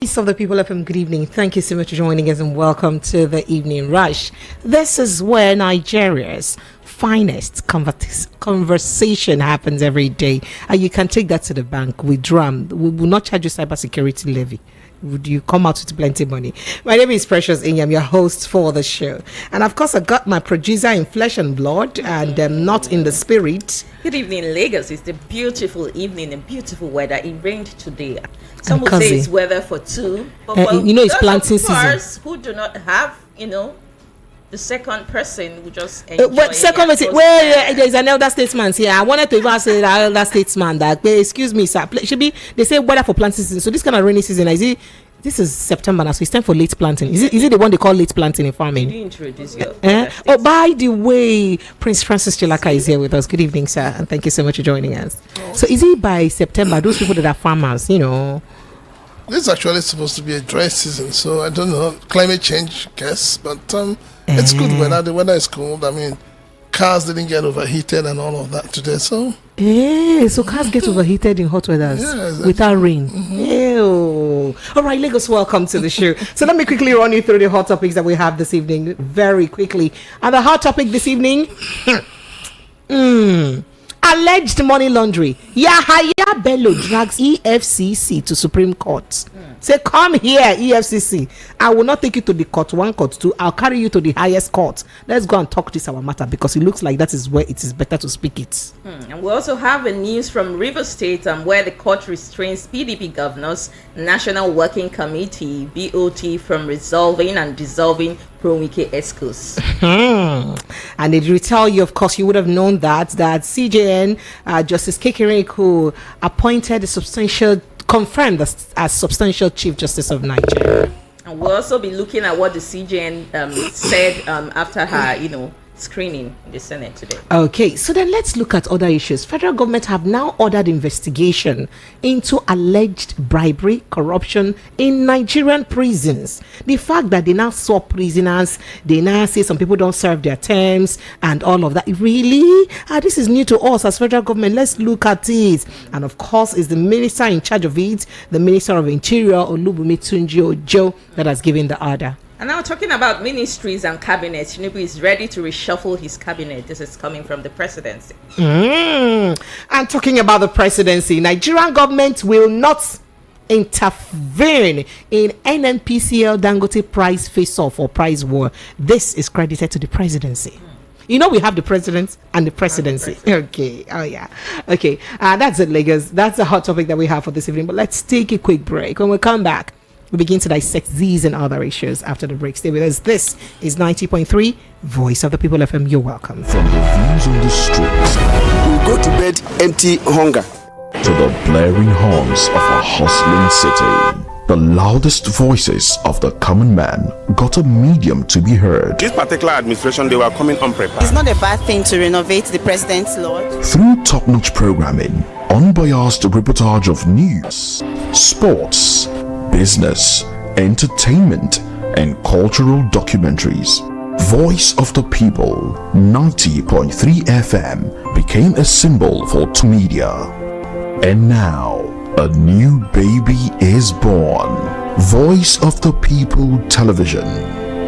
Peace of the people of him, good evening. Thank you so much for joining us and welcome to the Evening Rush. This is where Nigeria's finest conversation happens every day. And you can take that to the bank with drum. We will not charge you cybersecurity levy. Would you come out with plenty of money? My name is Precious Inyam, your host for the show. And of course, I got my producer in flesh and blood and not in the spirit. Good evening, Lagos. It's a beautiful evening and beautiful weather. It rained today. Some will say it's weather for two. But it's planting season. Who do not have, the second person who just enjoy there's an elder statesman here. I wanted to even say that elder statesman that, excuse me, sir, should be, they say weather for planting season. So this kind of rainy season, this is September now, so it's time for late planting. Is it the one they call late planting in farming? Did you introduce your by the way, Prince Francis Chilaka is here with us. Good evening, sir, and thank you so much for joining us. So is it by September, those people that are farmers, This is actually supposed to be a dry season, so I don't know, climate change, guess, but it's good weather. The weather is cold. I mean, cars didn't get overheated and all of that today, so. So cars get overheated in hot weather without rain. Mm-hmm. All right, Lagos, welcome to the show. So let me quickly run you through the hot topics that we have this evening very quickly. And the hot topic this evening, alleged money laundering. Yahaya Bello drags EFCC to Supreme Court. Say, come here, EFCC. I will not take you to the court 1, court 2. I'll carry you to the highest court. Let's go and talk this our matter because it looks like that is where it is better to speak it. And we also have a news from Rivers State where the court restrains PDP Governors National Working Committee (BOT) from resolving and dissolving Pro-Wike ESCOs. And they will tell you, of course, you would have known that CJN Justice Kekere, who appointed confirmed as substantial Chief Justice of Nigeria. And we'll also be looking at what the CJN said after her, screening in the Senate today. Okay, so then let's look at other issues. Federal government have now ordered investigation into alleged bribery, corruption in Nigerian prisons. The fact that they now swap prisoners, they now say some people don't serve their terms and all of that. Really? This is new to us as federal government. Let's look at it. And of course, it's the minister in charge of it, the Minister of Interior, Olubunmi Tunji Ojo, that has given the order. And now talking about ministries and cabinets, Tinubu is ready to reshuffle his cabinet. This is coming from the presidency. And talking about the presidency, Nigerian government will not intervene in NNPCL Dangote price face-off or price war. This is credited to the presidency. We have the president and the presidency. Okay. Oh, yeah. Okay. That's it, Lagos. That's the hot topic that we have for this evening. But let's take a quick break. When we come back, we begin to dissect these and other issues after the break. Stay with us. This is 90.3 Voice of the People FM. You're welcome. From the views on the streets, we go to bed empty hunger, to the blaring horns of a hustling city. The loudest voices of the common man got a medium to be heard. This particular administration, they were coming unprepared. It's not a bad thing to renovate the president's lodge. Through top-notch programming, unbiased reportage of news, sports, business, entertainment, and cultural documentaries, Voice of the People 90.3 FM became a symbol for media. And now, a new baby is born. Voice of the People Television,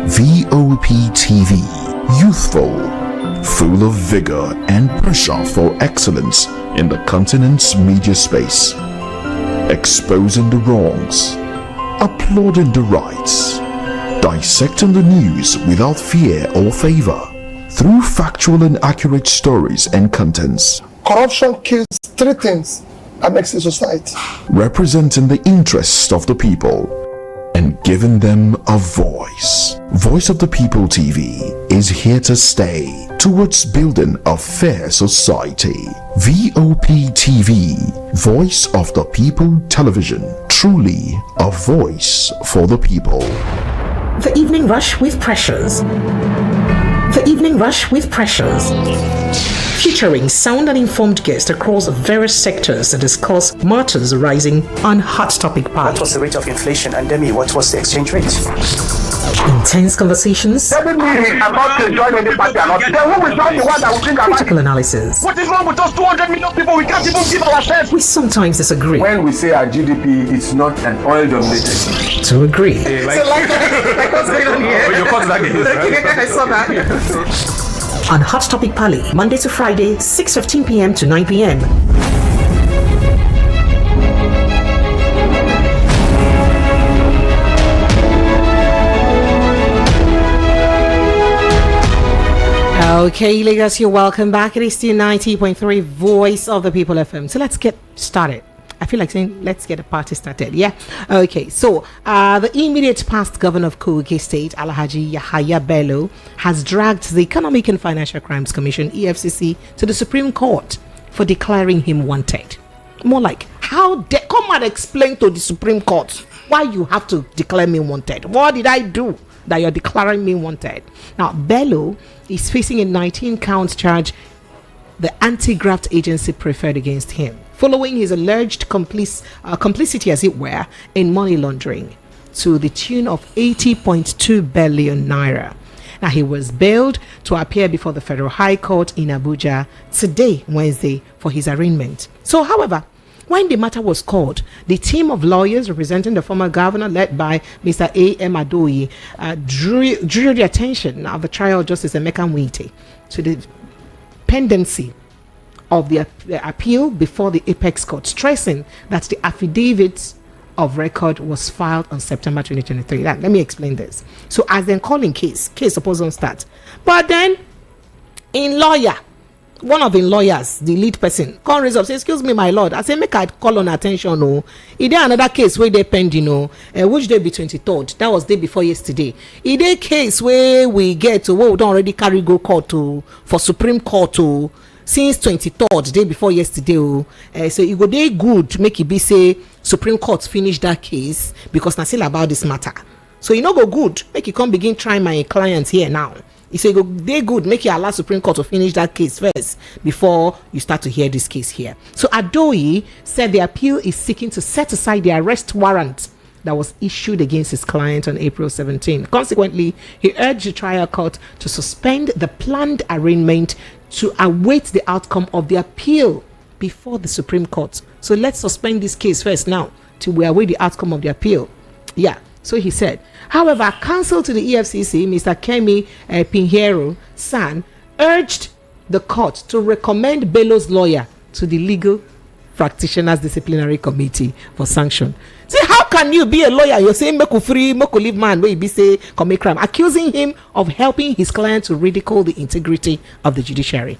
VOP TV, youthful, full of vigor and pressure for excellence in the continent's media space, exposing the wrongs, applauding the rights, dissecting the news without fear or favor, through factual and accurate stories and contents. Corruption kills 3 things that makes a society. Representing the interests of the people and giving them a voice. Voice of the People TV is here to stay towards building a fair society. VOP TV, Voice of the People Television, truly a voice for the people. The Evening Rush with Pressures. The Evening Rush with Pressures. Featuring sound and informed guests across various sectors to discuss matters arising on Hot Topic Party. What was the rate of inflation, and what was the exchange rate? Intense conversations, Telling me he's about to join any party or not. Then who will join the one that will bring about critical analysis. What is wrong with us 200 million people? We can't even give ourselves. We sometimes disagree. When we say our GDP is not an oil-dominated, To agree. Like what's going on here? your cause that is, right? I saw that. On Hot Topic Pali, Monday to Friday, 6:15 p.m. to 9 p.m. Okay, Lagos, you're welcome back. It is still 90.3 Voice of the People FM. So let's get started. I feel like saying, let's get the party started. Yeah. Okay. So, the immediate past governor of Kogi State, Alhaji Yahaya Bello, has dragged the Economic and Financial Crimes Commission (EFCC) to the Supreme Court for declaring him wanted. More like, come and explain to the Supreme Court why you have to declare me wanted. What did I do that you're declaring me wanted? Now, Bello is facing a 19-count charge the anti-graft agency preferred against him, following his alleged complicity, as it were, in money laundering to the tune of 80.2 billion naira. Now, he was bailed to appear before the Federal High Court in Abuja today, Wednesday, for his arraignment. So, however, when the matter was called, the team of lawyers representing the former governor, led by Mr. A.M. Adoyi, drew the attention of the trial Justice Emeka Nwite to the pendency of the appeal before the Apex Court, stressing that the affidavit of record was filed on September 2023. Let me explain this. So, as then calling case supposed to start, but then one of the lawyers, the lead person, come raise up, say, excuse me, my lord. I say, make I call on attention. No, is there another case where they pending? Which day be 23rd? That was day before yesterday. Is there case where we get to, we don't already carry go court to for Supreme Court to since 23rd, day before yesterday. So it go day good to make it be say Supreme Court finish that case because na still about this matter. So you know go good, make you come begin trying my clients here now. He said, they good, make you allow Supreme Court to finish that case first before you start to hear this case here. So Adoyi said the appeal is seeking to set aside the arrest warrant that was issued against his client on April 17. Consequently, he urged the trial court to suspend the planned arraignment to await the outcome of the appeal before the Supreme Court. So let's suspend this case first now till we await the outcome of the appeal. Yeah. So he said, however, counsel to the EFCC, Mr. Kemi Pinheiro San, urged the court to recommend Bello's lawyer to the Legal Practitioners Disciplinary Committee for sanction. See, how can you be a lawyer? You're saying, make free, make leave man, where you be say, commit crime, accusing him of helping his client to ridicule the integrity of the judiciary.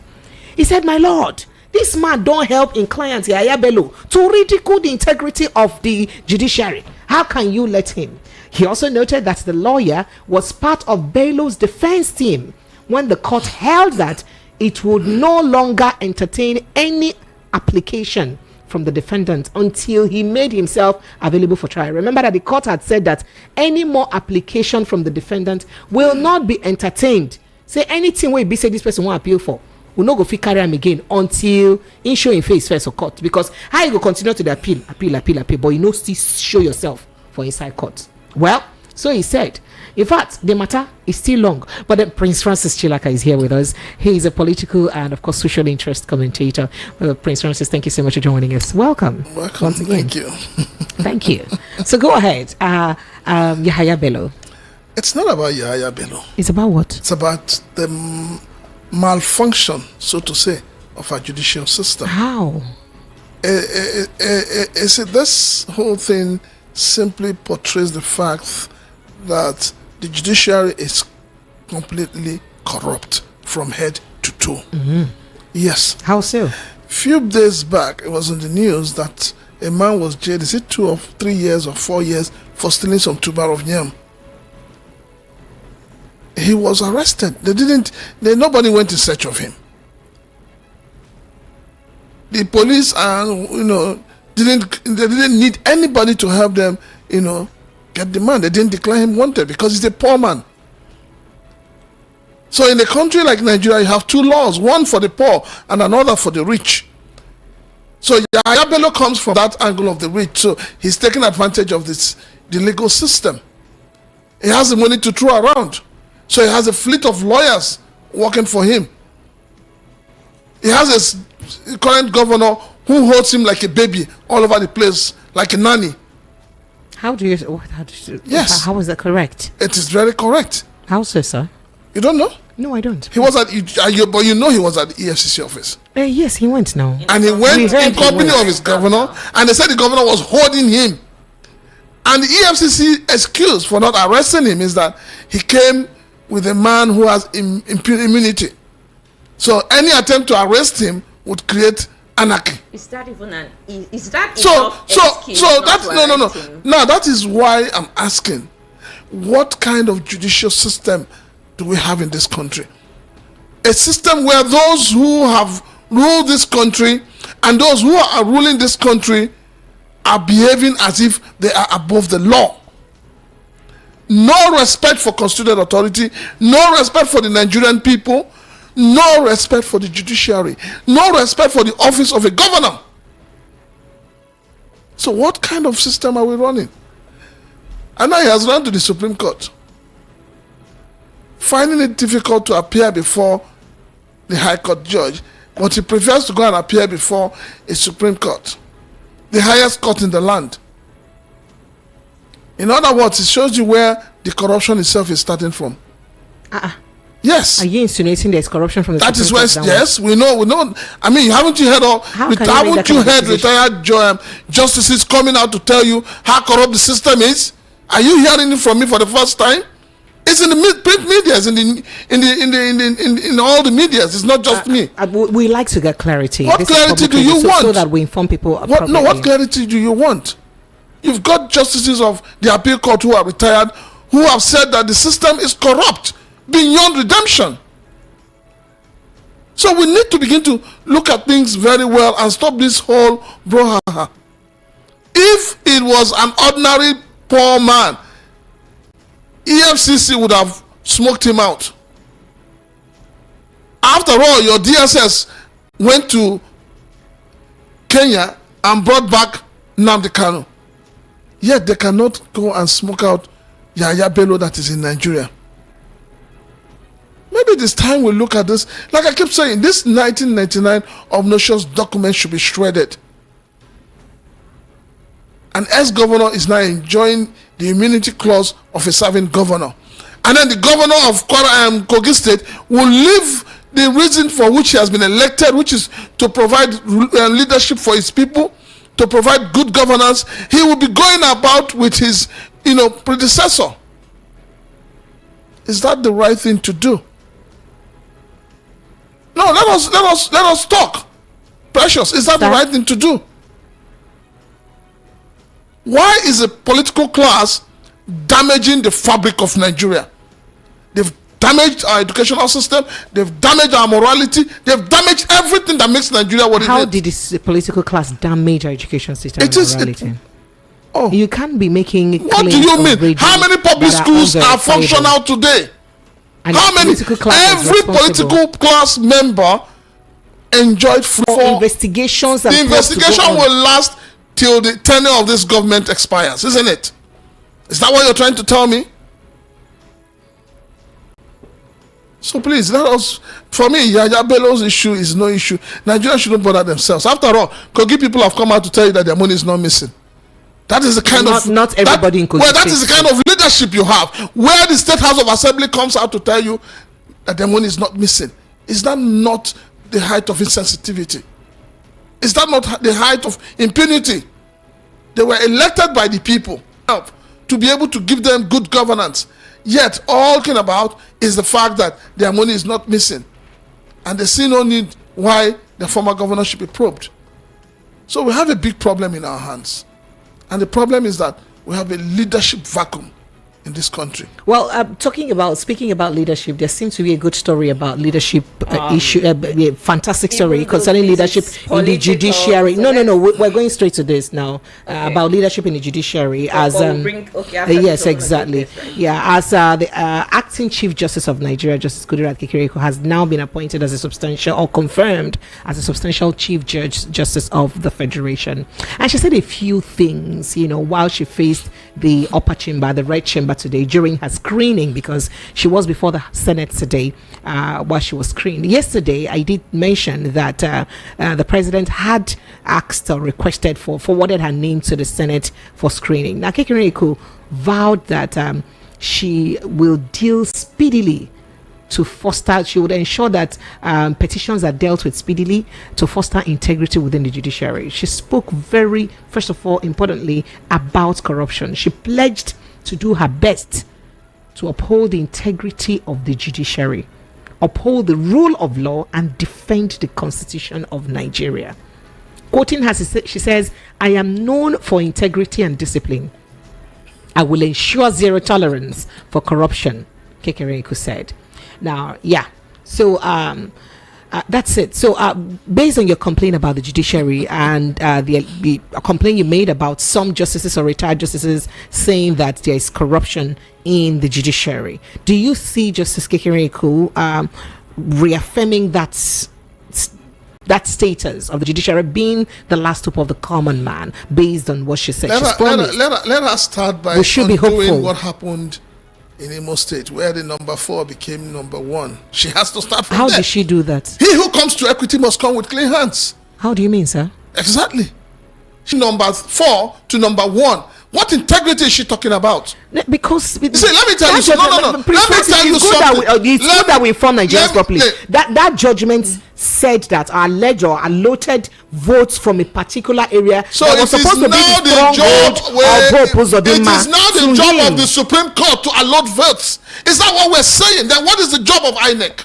He said, my lord, this man don't help in client Yahaya Bello to ridicule the integrity of the judiciary. How can you let him? He also noted that the lawyer was part of Bello's defense team when the court held that it would no longer entertain any application from the defendant until he made himself available for trial. Remember that the court had said that any more application from the defendant will not be entertained. Say anything where be say this person won't appeal for, will not go fit carry him again until in show in face first or court. Because how you go continue to the appeal, but you know still show yourself for inside court. Well, so he said, in fact, the matter is still long. But then Prince Francis Chilaka is here with us. He is a political and, of course, social interest commentator. Prince Francis, thank you so much for joining us. Welcome. Once again. Thank you. Thank you. So go ahead. Yahaya Bello. It's not about Yahaya Bello. It's about what? It's about the malfunction, so to say, of our judicial system. How? Is it this whole thing simply portrays the fact that the judiciary is completely corrupt from head to toe. Mm-hmm. Yes. How so? Few days back, it was in the news that a man was jailed, is it 2 or 3 years or 4 years, for stealing some tuber of yam. He was arrested. Nobody went in search of him. The police didn't need anybody to help them, get the man. They didn't declare him wanted because he's a poor man. So in a country like Nigeria, you have 2 laws, one for the poor and another for the rich. So Yahaya Bello comes from that angle of the rich. So he's taking advantage of the legal system. He has the money to throw around. So he has a fleet of lawyers working for him. He has a current governor who holds him like a baby all over the place, like a nanny. Yes. How is that correct? It is very correct. How so, sir? You don't know? No, I don't. He was at, but you know he was at the EFCC office. Yes, he went now. And he went in company of his governor, and they said the governor was holding him. And the EFCC excuse for not arresting him is that he came with a man who has immunity. So any attempt to arrest him would create anarchy. Is that even an? Is that so that's no. Now that is why I'm asking, what kind of judicial system do we have in this country? A system where those who have ruled this country and those who are ruling this country are behaving as if they are above the law. No respect for constituted authority, no respect for the Nigerian people, no respect for the judiciary, no respect for the office of a governor. So what kind of system are we running? And now he has run to the Supreme Court, finding it difficult to appear before the High Court judge, but he prefers to go and appear before a Supreme Court, the highest court in the land. In other words, it shows you where the corruption itself is starting from. Yes. Are you insinuating there's corruption from the that Supreme is Court where, yes, we know. I mean, haven't you heard retired justices coming out to tell you how corrupt the system is? Are you hearing it from me for the first time? It's in the print media, it's in all the medias. It's not just me. We like to get clarity. What clarity do you want? So that we inform people. What clarity do you want? You've got justices of the appeal court who are retired who have said that the system is corrupt beyond redemption. So we need to begin to look at things very well and stop this whole brouhaha. If it was an ordinary poor man, EFCC would have smoked him out. After all, your DSS went to Kenya and brought back Nnamdi Kanu. Yet they cannot go and smoke out Yahaya Bello that is in Nigeria. Maybe this time we'll look at this. Like I keep saying, this 1999 obnoxious document should be shredded. An ex-governor is now enjoying the immunity clause of a serving governor. And then the governor of Kogi State will leave the reason for which he has been elected, which is to provide leadership for his people, to provide good governance. He will be going about with his, predecessor. Is that the right thing to do? No, let us talk. Precious, is that the right thing to do? Why is the political class damaging the fabric of Nigeria? They've damaged our educational system, they've damaged our morality, they've damaged everything that makes Nigeria what it is. How did this political class damage our education system and morality? You can't be making what do you mean? How many public schools are functional today? And how many? Every political class member enjoyed free for investigations. The investigation will last till the tenure of this government expires, isn't it? Is that what you're trying to tell me? So please, let us. For me, Yahaya Bello's issue is no issue. Nigerians shouldn't bother themselves. After all, Kogi people have come out to tell you that their money is not missing. That is the kind not everybody in Kogi. Well, that is the kind of leadership you have, where the State House of Assembly comes out to tell you that their money is not missing. Is that not the height of insensitivity? Is that not the height of impunity? They were elected by the people to be able to give them good governance. Yet, all talking about is the fact that their money is not missing. And they see no need why the former governor should be probed. So we have a big problem in our hands. And the problem is that we have a leadership vacuum in this country. Well, speaking about leadership, there seems to be a good story about leadership issue. Fantastic story concerning leadership in the judiciary. No, we're going straight to this now about leadership in the judiciary. Yes, exactly. As the acting Chief Justice of Nigeria, Justice Kudirat Kekereekun, has now been appointed as a substantial or confirmed as a substantial Chief Justice of the Federation, and she said a few things. While she faced the upper chamber, the red chamber today during her screening, because she was before the Senate today while she was screened. Yesterday, I did mention that the president had asked or requested forwarded her name to the Senate for screening. Now, Kekereekun vowed that she will deal speedily to foster, she would ensure that petitions are dealt with speedily to foster integrity within the judiciary. She spoke first of all, importantly, about corruption. She pledged to do her best to uphold the integrity of the judiciary, uphold the rule of law, and defend the Constitution of Nigeria. Quoting her, she says, "I am known for integrity and discipline. I will ensure zero tolerance for corruption," Kekereekun said. Now, so that's it. So based on your complaint about the judiciary and the complaint you made about some justices or retired justices saying that there is corruption in the judiciary, do you see Justice Kekereekun reaffirming that status of the judiciary being the last hope of the common man based on what she said? Let us start by undoing what happened in Imo State, where the number 4 became number 1. She has to start from there. How did she do that? He who comes to equity must come with clean hands. How do you mean, sir? Exactly. Number 4 to number 1. What integrity is she talking about? Because see, let me tell you something. No. Let me tell you something. It's good that we inform Nigerians properly. That judgment said that our ledger allotted votes from a particular area. So it is now the job of the Supreme Court to allot votes. Is that what we're saying? Then what is the job of INEC?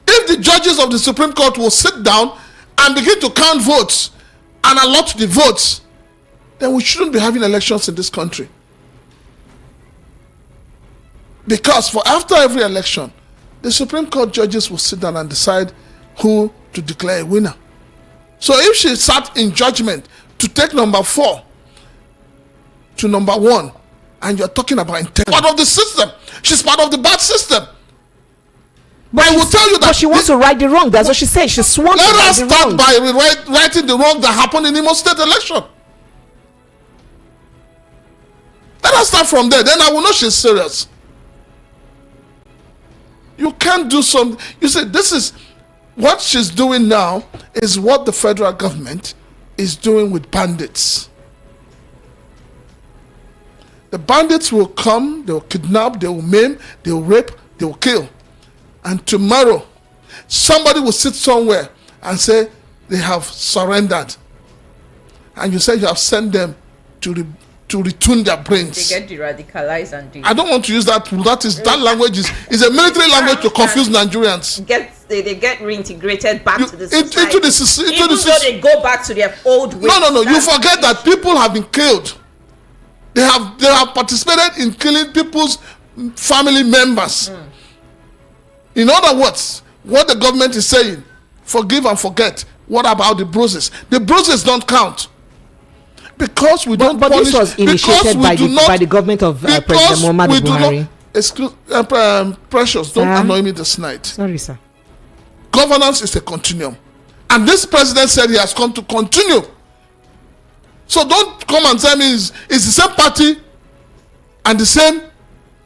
If the judges of the Supreme Court will sit down and begin to count votes and allot the votes, then we shouldn't be having elections in this country. Because for after every election, the Supreme Court judges will sit down and decide who to declare a winner. So if she sat in judgment to take number 4 to number 1, and you're talking about integrity, part of the system, she's part of the bad system. But I will tell you that. But she wants to right the wrong. That's what she said. She swore to right the wrong. Let us start by righting the wrong that happened in Imo State election. Let us start from there. Then I will know she's serious. You can't do something. You say this is what she's doing now is what the federal government is doing with bandits. The bandits will come, they will kidnap, they will maim, they will rape, they will kill. And tomorrow, somebody will sit somewhere and say they have surrendered. And you say you have sent them to retune their brains. They get de-radicalized and I don't want to use that. That language is a military language to confuse Nigerians. They get reintegrated back to the society. Even though they go back to their old ways. No. You forget that people have been killed. They have participated in killing people's family members. In other words, what the government is saying, forgive and forget. What about the bruises? The bruises don't count. Because we don't punish. This was initiated by the government of President Muhammadu Buhari. Precious, don't annoy me this night. Sorry, sir. Governance is a continuum. And this president said he has come to continue. So don't come and tell me it's the same party and the same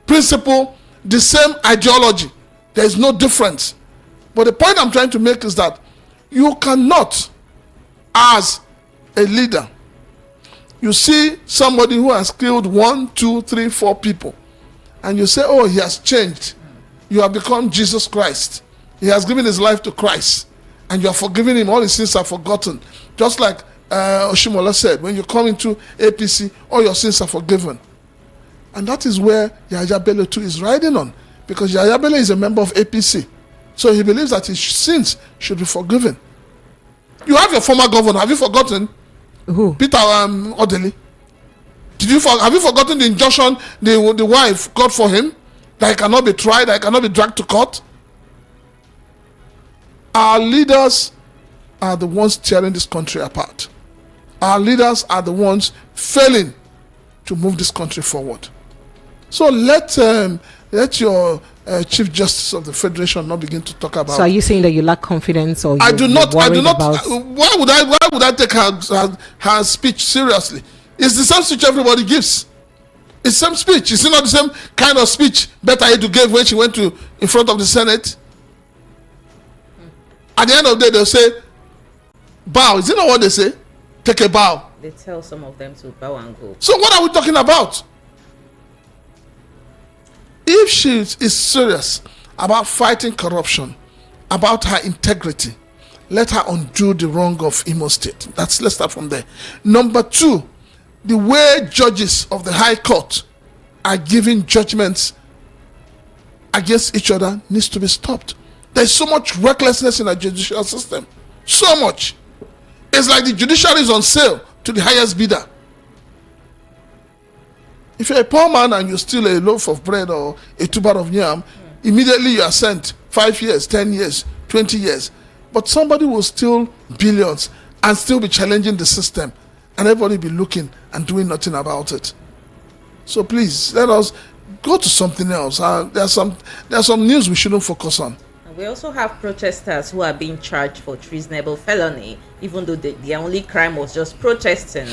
principle, the same ideology. There is no difference. But the point I'm trying to make is that you cannot, as a leader, you see somebody who has killed 1, 2, 3, 4 people, and you say, oh, he has changed. You have become Jesus Christ. He has given his life to Christ, and you are forgiving him. All his sins are forgotten. Just like Oshimola said, when you come into APC, all your sins are forgiven. And that is where Yahaya Bello too is riding on, because Yahaya Bello is a member of APC. So he believes that his sins should be forgiven. You have your former governor. Have you forgotten? Who? Peter Odeli. Have you forgotten the injunction the wife got for him? That he cannot be tried, that he cannot be dragged to court? Our leaders are the ones tearing this country apart. Our leaders are the ones failing to move this country forward. So let your Chief Justice of the Federation not begin to talk about. So are you saying that you lack confidence, or I do not. Why would I take her speech seriously? It's the same speech everybody gives. It's the same speech. Is it not the same kind of speech Betta Edu gave when she went in front of the Senate? At the end of the day, they'll say, bow. Is it not what they say? Take a bow. They tell some of them to bow and go. So what are we talking about? If she is serious about fighting corruption, about her integrity, let her undo the wrong of Imo State. Let's start from there. Number 2, the way judges of the High Court are giving judgments against each other needs to be stopped. There's so much recklessness in our judicial system. So much. It's like the judiciary is on sale to the highest bidder. If you're a poor man and you steal a loaf of bread or a tuber of yam, immediately you are sent 5 years, 10 years, 20 years. But somebody will steal billions and still be challenging the system, and everybody be looking and doing nothing about it. So please, let us go to something else. There's some news we shouldn't focus on. We also have protesters who are being charged for treasonable felony, even though their only crime was just protesting.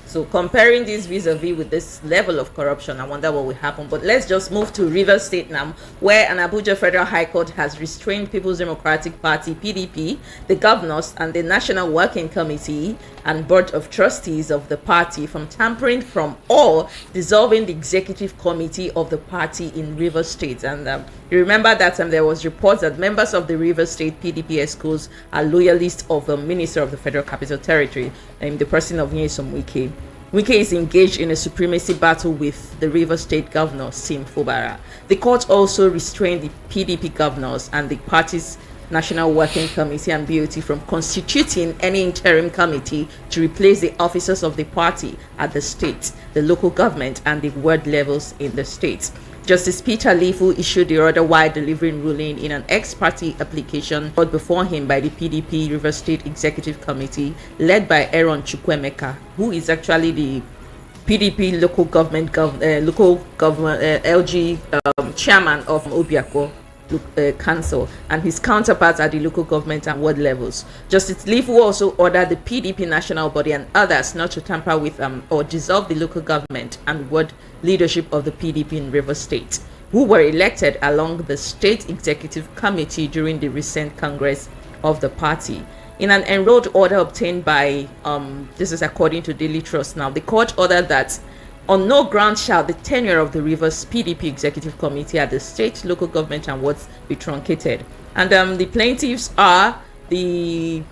So comparing this vis-a-vis with this level of corruption, I wonder what will happen. But let's just move to Rivers State now, where an Abuja Federal High Court has restrained People's Democratic Party (PDP), the governors, and the National Working Committee and Board of Trustees of the party from tampering from or dissolving the executive committee of the party in Rivers State. And you remember that there was reports that members of the Rivers State PDP schools are loyalists of the Minister of the Federal Capital Territory, the person of Nyesom Wike. Wike is engaged in a supremacy battle with the Rivers State Governor, Sim Fubara. The court also restrained the PDP governors and the party's National Working Committee and BOT from constituting any interim committee to replace the officers of the party at the state, the local government, and the ward levels in the state. Justice Peter Lifu issued the order while delivering ruling in an ex-party application brought before him by the PDP River State Executive Committee led by Aaron Chukwemeka, who is actually the PDP local government LG chairman of Obiako Council, and his counterparts at the local government and ward levels. Justice Lifu also ordered the PDP national body and others not to tamper with or dissolve the local government and ward leadership of the PDP in Rivers State, who were elected along the state executive committee during the recent congress of the party. In an enrolled order obtained by this is according to Daily Trust now, the court ordered that on no ground shall the tenure of the Rivers PDP Executive Committee at the state, local government and wards be truncated. And the plaintiffs are Aaron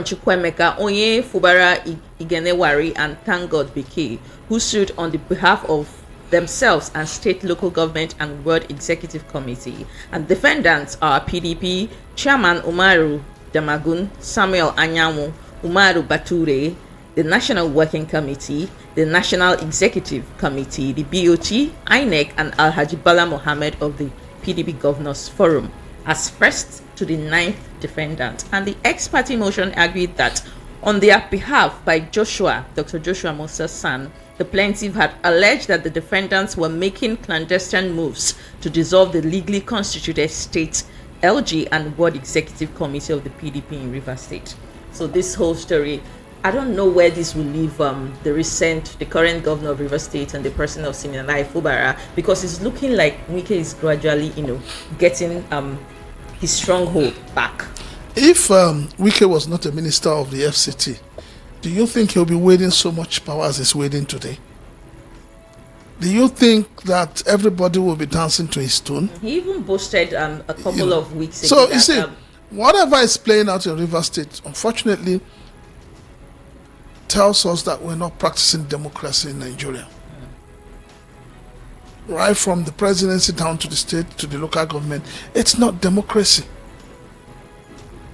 Chukwemeka, Onye Fubara Igenewari, and Thank God Beke, who sued on the behalf of themselves and state, local government and ward executive committee. And defendants are PDP Chairman Umaru Damagun, Samuel Anyamu, Umaru Bature, the National Working Committee, the National Executive Committee, the BOT, INEC, and Alhaji Bala Mohammed of the PDP Governors Forum as first to the 9th defendant. And the ex-party motion argued that on their behalf by Dr. Joshua Musa's son, the plaintiff had alleged that the defendants were making clandestine moves to dissolve the legally constituted state, LG, and Board Executive Committee of the PDP in Rivers State. So this whole story, I don't know where this will leave the current governor of Rivers State and the person of Siminalai Fubara, because it's looking like Wike is gradually, getting his stronghold back. If Wike was not a minister of the FCT, do you think he'll be wielding so much power as he's wielding today? Do you think that everybody will be dancing to his tune? He even boasted a couple of weeks ago. So you see, whatever is playing out in Rivers State, unfortunately, tells us that we're not practicing democracy in Nigeria. Right from the presidency down to the state to the local government, it's not democracy.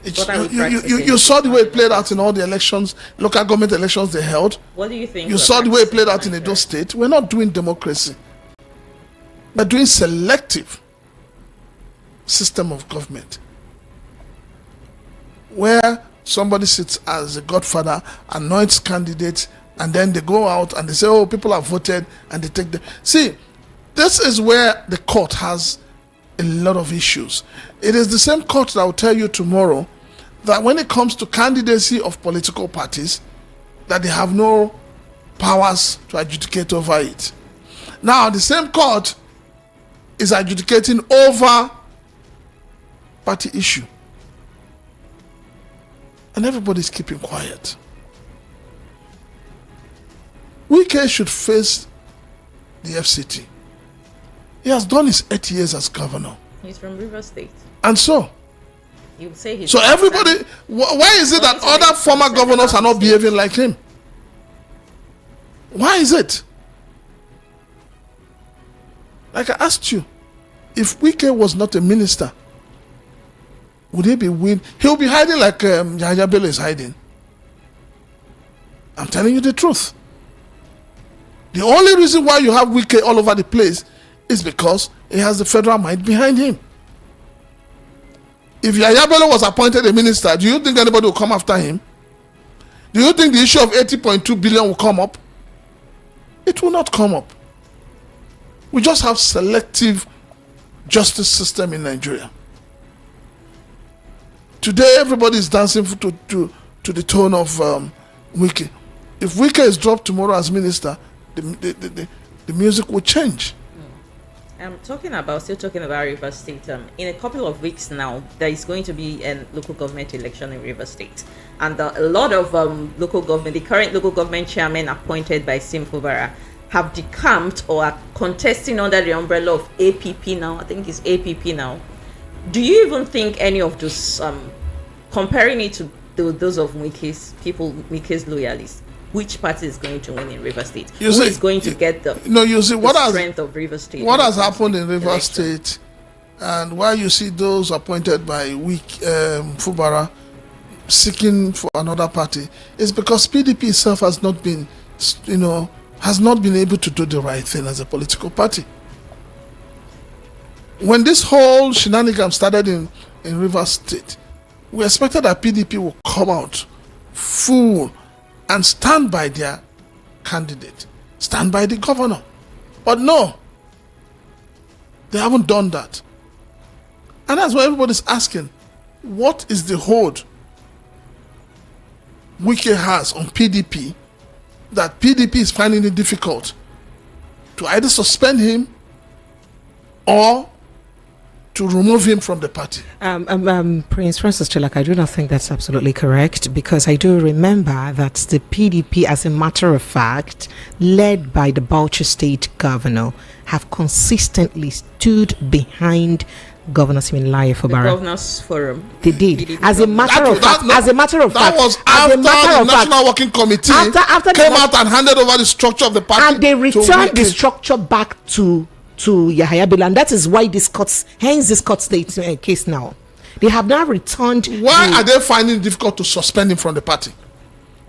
You saw the way it played out in all the elections, local government elections they held. What do you think? You saw the way it played out in Edo State. We're not doing democracy. We're doing selective system of government, where somebody sits as a godfather, anoints candidates, and then they go out and they say, oh, people have voted, and they take the... See, this is where the court has a lot of issues. It is the same court that will tell you tomorrow that when it comes to candidacy of political parties, that they have no powers to adjudicate over it. Now, the same court is adjudicating over party issue. And everybody's keeping quiet. Wike should face the FCT. He has done his 8 years as governor. He's from River State. And so, You say he's so everybody, why is it that other former governors are not behaving like him? Why is it? Like I asked you, if Wike was not a minister, would he be win? He'll be hiding like Yahaya Bello is hiding. I'm telling you the truth. The only reason why you have Wike all over the place is because he has the federal might behind him. If Yahaya Bello was appointed a minister, do you think anybody will come after him? Do you think the issue of 80.2 billion will come up? It will not come up. We just have selective justice system in Nigeria. Today, everybody is dancing to the tone of Wike. If Wike is dropped tomorrow as minister, the music will change. Still talking about River State. In a couple of weeks now, there is going to be a local government election in River State, and a lot of local government, the current local government chairman appointed by Sim Fubara, have decamped or are contesting under the umbrella of APP now. I think it's APP now. Do you even think any of those, comparing it to those of Wike's loyalists, which party is going to win in River State? Who is going to get the strength of River State? What has happened in River State, and why you see those appointed by Fubara seeking for another party, is because PDP itself has not been, able to do the right thing as a political party. When this whole shenanigans started in River State, we expected that PDP will come out full and stand by their candidate, stand by the governor. But no, they haven't done that. And that's why everybody's asking, what is the hold Wike has on PDP that PDP is finding it difficult to either suspend him or to remove him from the party? Prince Francis Chilak, I do not think that's absolutely correct, because I do remember that the PDP, as a matter of fact, led by the Bauchi State governor, have consistently stood behind Governor Siminalayi Fubara. The Governors Forum. They did. PDP As a matter of fact, that was after the National Working Committee came out and handed over the structure of the party, and they returned the structure back to Yahaya Bello, and that is why this court state case now. They have now returned. Why are they finding it difficult to suspend him from the party?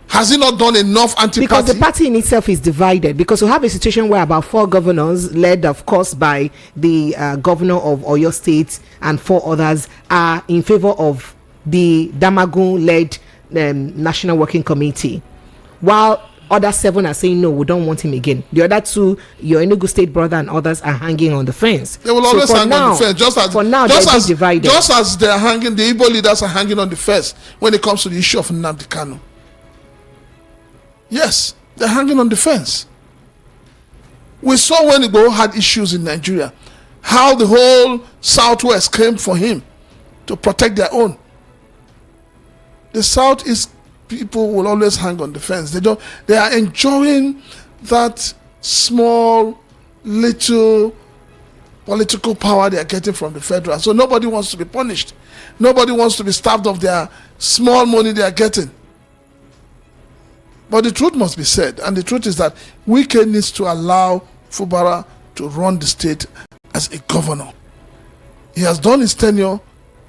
Has he not done enough anti-party? Because the party in itself is divided. Because we have a situation where about 4 governors, led of course by the governor of Oyo State, and 4 others are in favor of the Damagun-led National Working Committee, while other 7 are saying no, we don't want him again. The other 2, your Enugu State brother and others, are hanging on the fence. They will always hang on the fence. They're divided. Just as they're hanging, the Igbo leaders are hanging on the fence when it comes to the issue of Nnamdi Kanu. Yes, they're hanging on the fence. We saw when Igbo had issues in Nigeria, how the whole Southwest came for him to protect their own. The Southeast people will always hang on the fence. They are enjoying that small, little political power they are getting from the federal. So nobody wants to be punished. Nobody wants to be starved of their small money they are getting. But the truth must be said, and the truth is that Wike needs to allow Fubara to run the state as a governor. He has done his tenure,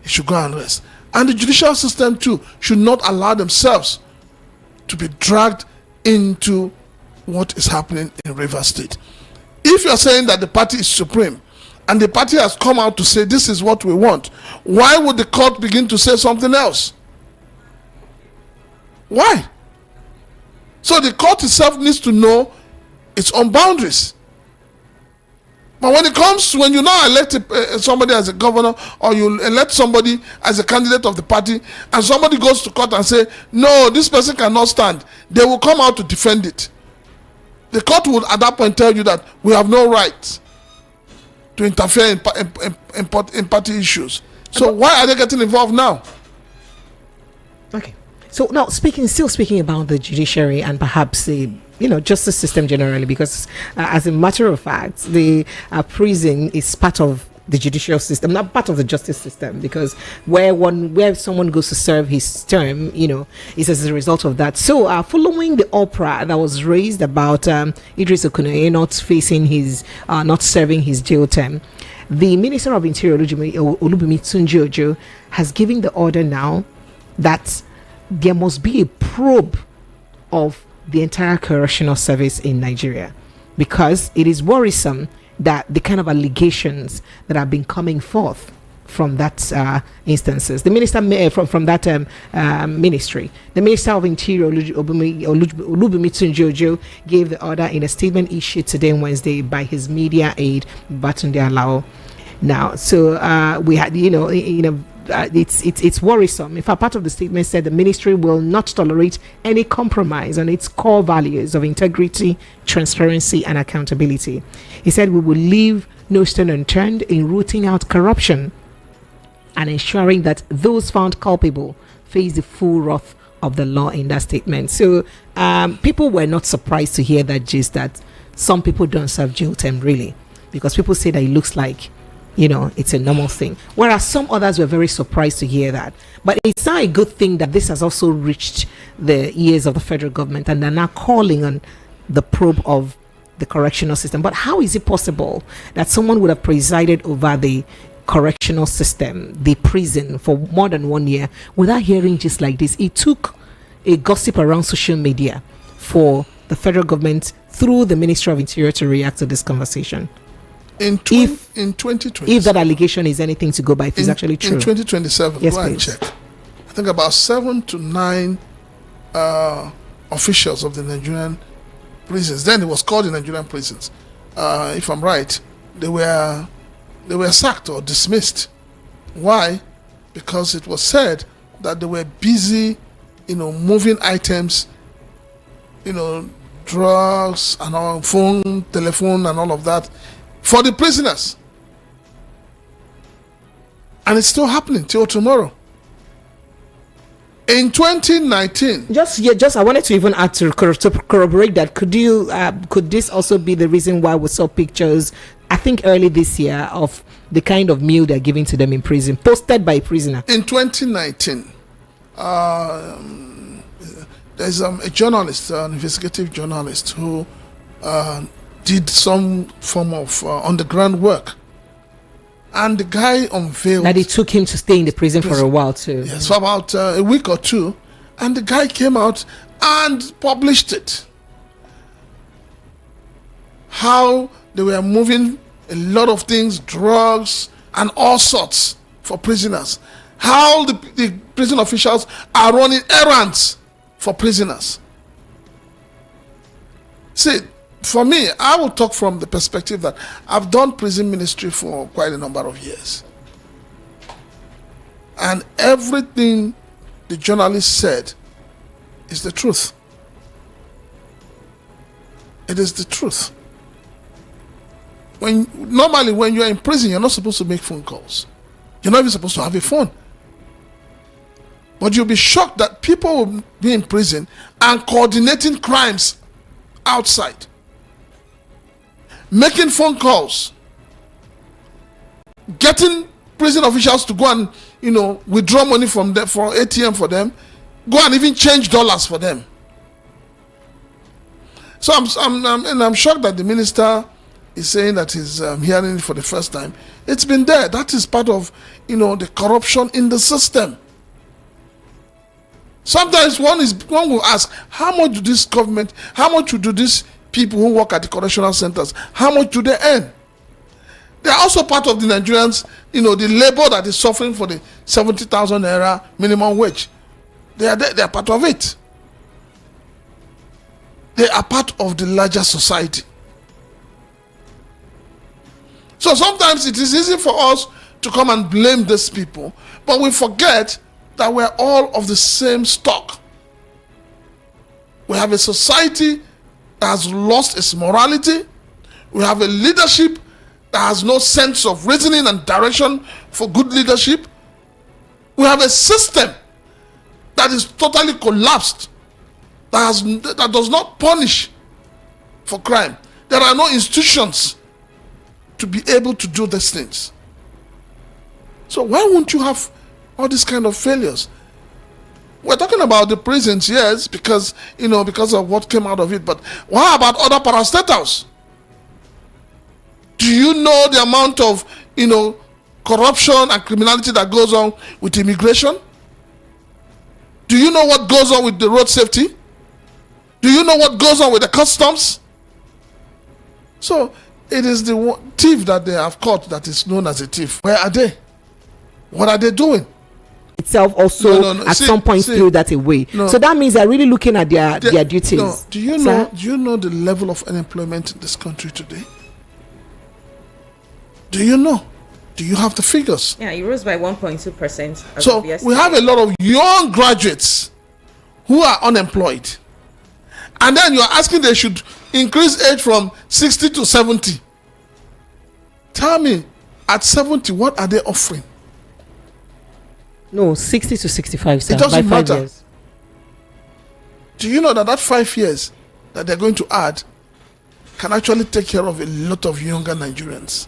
he should go and rest. And the judicial system too should not allow themselves to be dragged into what is happening in River State. If you're saying that the party is supreme, and the party has come out to say this is what we want, why would the court begin to say something else? Why? So the court itself needs to know its own boundaries. But when it comes to when you now elect somebody as a governor, or you elect somebody as a candidate of the party, and somebody goes to court and say, no, this person cannot stand, they will come out to defend it. The court would at that point tell you that we have no right to interfere in party issues. So why are they getting involved now? Okay. So now still speaking about the judiciary and perhaps the justice system generally, because as a matter of fact, the prison is part of the judicial system, not part of the justice system, because where someone goes to serve his term, is as a result of that. So following the uproar that was raised about Idris Okuneye not serving his jail term, the Minister of Interior Olubunmi Tunji-Ojo has given the order now that there must be a probe of the entire correctional service in Nigeria, because it is worrisome that the kind of allegations that have been coming forth from that instances. The minister from that ministry, the Minister of Interior Olubunmi Tunji-Ojo gave the order in a statement issued today, Wednesday, by his media aide Batunde Alao. Now, so we had, it's worrisome. In fact, part of the statement said the ministry will not tolerate any compromise on its core values of integrity, transparency, and accountability. He said we will leave no stone unturned in rooting out corruption and ensuring that those found culpable face the full wrath of the law in that statement. So people were not surprised to hear that gist that some people don't serve jail term, really, because people say that it looks like it's a normal thing, whereas some others were very surprised to hear that. But it's not a good thing that this has also reached the ears of the federal government, and they're now calling on the probe of the correctional system. But how is it possible that someone would have presided over the correctional system, the prison, for more than 1 year without hearing just like this? It took a gossip around social media for the federal government through the Ministry of Interior to react to this conversation. In 2027, if that allegation is anything to go by, if it's actually true. In 2027, yes, go and check. I think about 7 to 9 officials of the Nigerian prisons, then it was called the Nigerian prisons, if I'm right, they were sacked or dismissed. Why? Because it was said that they were busy, moving items, drugs and all, phone, telephone and all of that, for the prisoners. And it's still happening till tomorrow. In 2019, I wanted to even add to corroborate that. Could this also be the reason why we saw pictures, I think early this year, of the kind of meal they're giving to them in prison, posted by a prisoner? In 2019, there's a journalist, an investigative journalist, who did some form of underground work, and the guy unveiled that it took him to stay in the prison for a while too. Yes, for about a week or two, and the guy came out and published it, how they were moving a lot of things, drugs and all sorts, for prisoners, how the prison officials are running errands for prisoners. See, for me, I will talk from the perspective that I've done prison ministry for quite a number of years. And everything the journalist said is the truth. It is the truth. Normally, when you're in prison, you're not supposed to make phone calls. You're not even supposed to have a phone. But you'll be shocked that people will be in prison and coordinating crimes outside, making phone calls, getting prison officials to go and withdraw money from them, for ATM for them, go and even change dollars for them. So I'm shocked that the minister is saying that he's hearing it for the first time. It's been there. That is part of the corruption in the system. Sometimes one will ask, how much do this government, how much do these people who work at the correctional centers, how much do they earn? They are also part of the Nigerians, the labor that is suffering for the 70,000 naira minimum wage. They are part of it. They are part of the larger society. So sometimes it is easy for us to come and blame these people, but we forget that we're all of the same stock. We have a society that has lost its morality. We have a leadership that has no sense of reasoning and direction for good leadership. We have a system that is totally collapsed, that does not punish for crime. There are no institutions to be able to do these things. So why won't you have all these kind of failures? We're talking about the prisons, yes, because of what came out of it. But what about other parastatals? Do you know the amount of corruption and criminality that goes on with immigration? Do you know what goes on with the road safety? Do you know what goes on with the customs? So it is the thief that they have caught that is known as a thief. Where are they? What are they doing? Itself also at some point threw that away. So that means they're really looking at their duties. No. Do you know the level of unemployment in this country today? Do you know? Do you have the figures? Yeah, it rose by 1.2%. So we have a lot of young graduates who are unemployed. And then you are asking they should increase age from 60 to 70. Tell me, at 70, what are they offering? No, 60 to 65, sir. It doesn't by 5 matter. years. Do you know that 5 years that they're going to add can actually take care of a lot of younger Nigerians?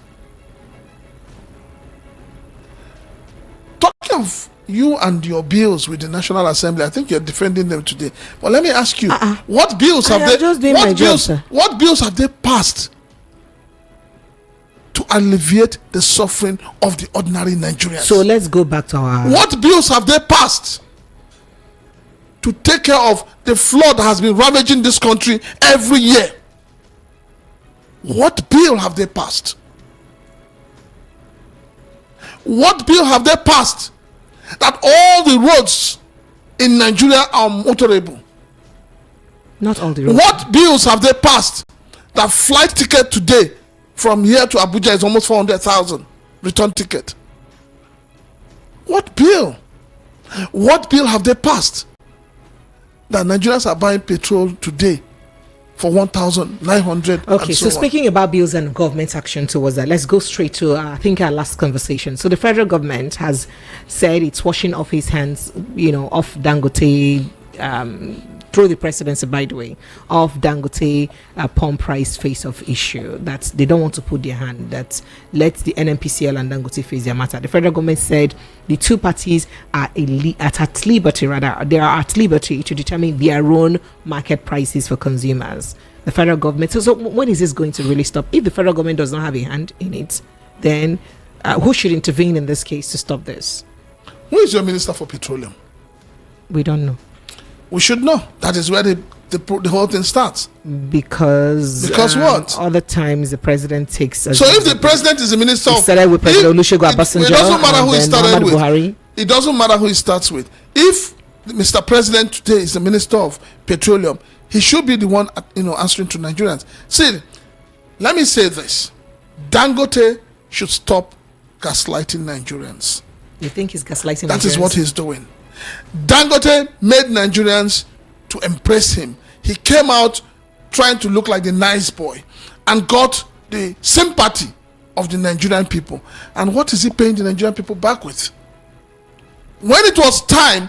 Talking of you and your bills with the National Assembly, I think you're defending them today. But let me ask you, what bills have what bills have they passed to alleviate the suffering of the ordinary Nigerians? So let's go back to our... What bills have they passed to take care of the flood that has been ravaging this country every year? What bill have they passed? What bill have they passed that all the roads in Nigeria are motorable? Not all the roads. What bills have they passed that flight ticket today from here to Abuja is almost 400,000 return ticket? What bill? What bill have they passed that Nigerians are buying petrol today for 1,900? Okay, so speaking about bills and government action towards that, let's go straight to I think our last conversation. So the federal government has said it's washing off his hands, off Dangote, through the presidency, by the way, of Dangote pump price face-off issue, that they don't want to put their hand, that let the NNPCL and Dangote face their matter. The federal government said the two parties are at liberty to determine their own market prices for consumers. The federal government, so when is this going to really stop? If the federal government does not have a hand in it, then who should intervene in this case to stop this? Who is your Minister for Petroleum? We don't know. We should know. That is where the whole thing starts. Because what? Other times the president takes... So if the president is the minister... He started with President Olusegun Obasanjo. It doesn't matter who he started with. Buhari. It doesn't matter who he starts with. If Mr. President today is the Minister of Petroleum, he should be the one answering to Nigerians. See, let me say this. Dangote should stop gaslighting Nigerians. You think he's gaslighting Nigerians? That is what he's doing. Dangote made Nigerians to impress him. He came out trying to look like the nice boy and got the sympathy of the Nigerian people. And what is he paying the Nigerian people back with? When it was time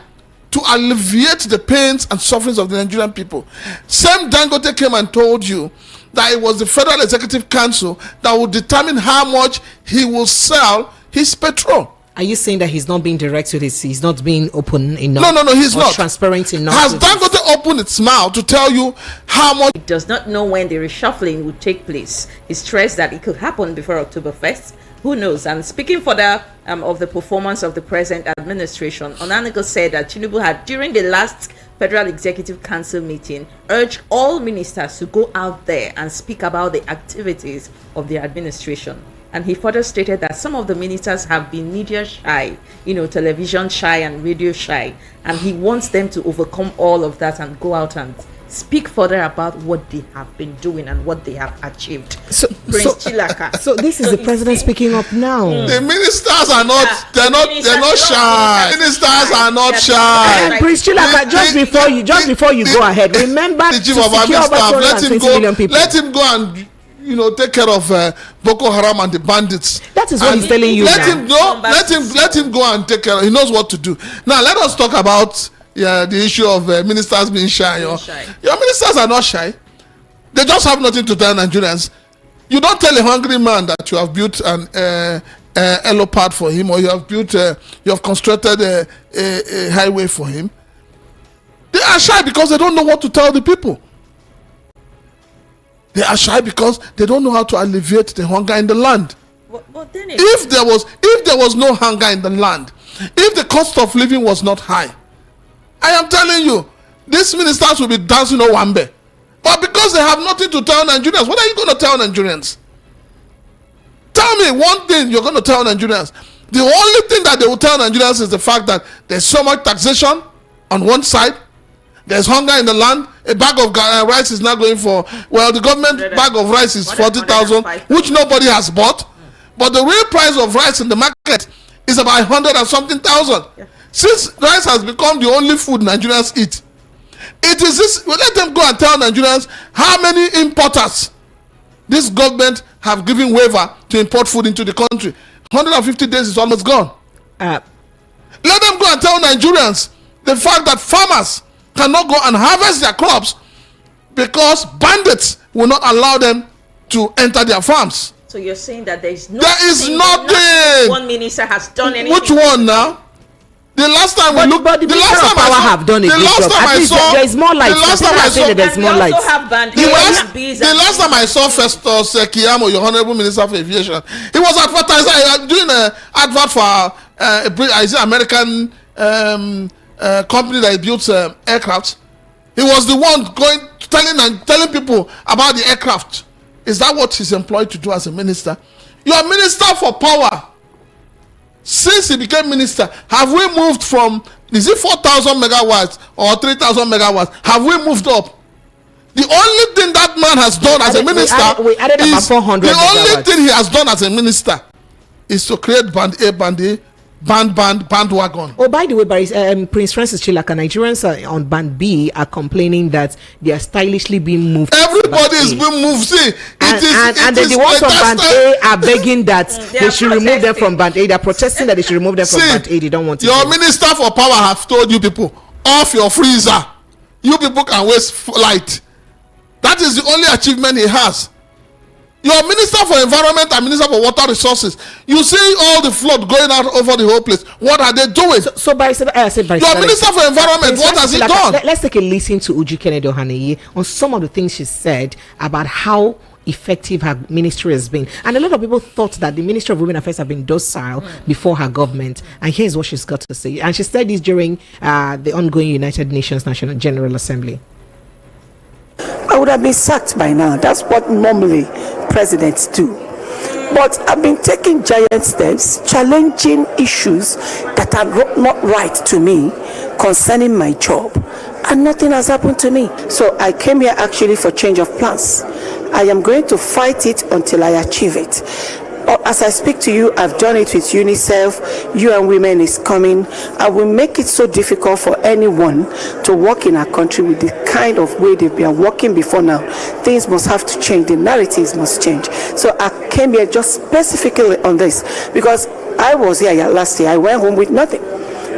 to alleviate the pains and sufferings of the Nigerian people, same Dangote came and told you that it was the Federal Executive Council that would determine how much he will sell his petrol. Are you saying that he's not being direct with this? He's not being open enough? No, he's not. Transparent enough? Has Dangote opened its mouth to tell you how much? It does not know when the reshuffling would take place. He stressed that it could happen before October 1st. Who knows? And speaking further of the performance of the present administration, Onanego said that Tinubu had, during the last Federal Executive Council meeting, urged all ministers to go out there and speak about the activities of the administration. And he further stated that some of the ministers have been media shy, television shy and radio shy. And he wants them to overcome all of that and go out and speak further about what they have been doing and what they have achieved. So Chilaka. So this is the president speaking up now. The ministers are not. They're not shy. Ministers are not shy. And Prince Chilaka, just before you go ahead, remember the to chief of secure army over staff. 220 million people. Let him go and take care of Boko Haram and the bandits. That is what he's telling you. Let him go. Let him go and take care. He knows what to do. Now let us talk about the issue of ministers being shy. Your ministers are not shy. They just have nothing to tell Nigerians. You don't tell a hungry man that you have built an helipad for him, or you have constructed a highway for him. They are shy because they don't know what to tell the people. They are shy because they don't know how to alleviate the hunger in the land. But then if there was no hunger in the land, if the cost of living was not high, I am telling you, these ministers will be dancing Owambe. But because they have nothing to tell Nigerians, what are you going to tell Nigerians? Tell me one thing you're going to tell Nigerians. The only thing that they will tell Nigerians is the fact that there's so much taxation on one side, there's hunger in the land. A bag of rice is now going for, the government bag of rice is 40,000, which nobody has bought. But the real price of rice in the market is about 100 and something thousand. Yeah. Since rice has become the only food Nigerians eat, it is this. Let them go and tell Nigerians how many importers this government have given waiver to import food into the country. 150 days is almost gone. Let them go and tell Nigerians the fact that farmers cannot go and harvest their crops because bandits will not allow them to enter their farms. So you're saying that there is nothing. One minister has done anything. Which one now? The last time we looked, the last time I have done a good job. At least there is more light. The last time I saw, there's more light. The last time I saw Festus Keyamo, your Honorable Minister for Aviation, he was advertising doing an advert for an American company that builds aircraft. He was the one going telling people about the aircraft. Is that what he's employed to do as a minister? You are minister for power. Since he became minister, have we moved from, is it 4,000 megawatts or 3,000 megawatts? Have we moved up? The only thing that man has done as a minister, we added about 400 the only megawatts. thing he has done as a minister is to create bandwagon. Oh, by the way, Prince Francis Chilaka, Nigerians on band B are complaining that they are stylishly being moved. Everybody is being moved. See, the ones on band A are begging that they should remove them from band A. They are protesting that they should remove them from band A. They don't want to. Your minister for power have told you people, off your freezer. You people can waste light. That is the only achievement he has. Your minister for environment and minister for water resources, you see all the flood going out over the whole place. What are they doing? So your minister for environment, what has he done? Let's take a listen to Uju Kennedy Ohaneye on some of the things she said about how effective her ministry has been. And a lot of people thought that the Ministry of Women Affairs have been docile before her government. And here's what she's got to say. And she said this during the ongoing United Nations National General Assembly. I would have been sacked by now. That's what normally presidents do. But I've been taking giant steps, challenging issues that are not right to me concerning my job. And nothing has happened to me. So I came here actually for change of plans. I am going to fight it until I achieve it. As I speak to you, I've done it with UNICEF. UN Women is coming. I will make it so difficult for anyone to work in our country with the kind of way they've been working before now. Things must have to change. The narratives must change. So I came here just specifically on this because I was here last year. I went home with nothing.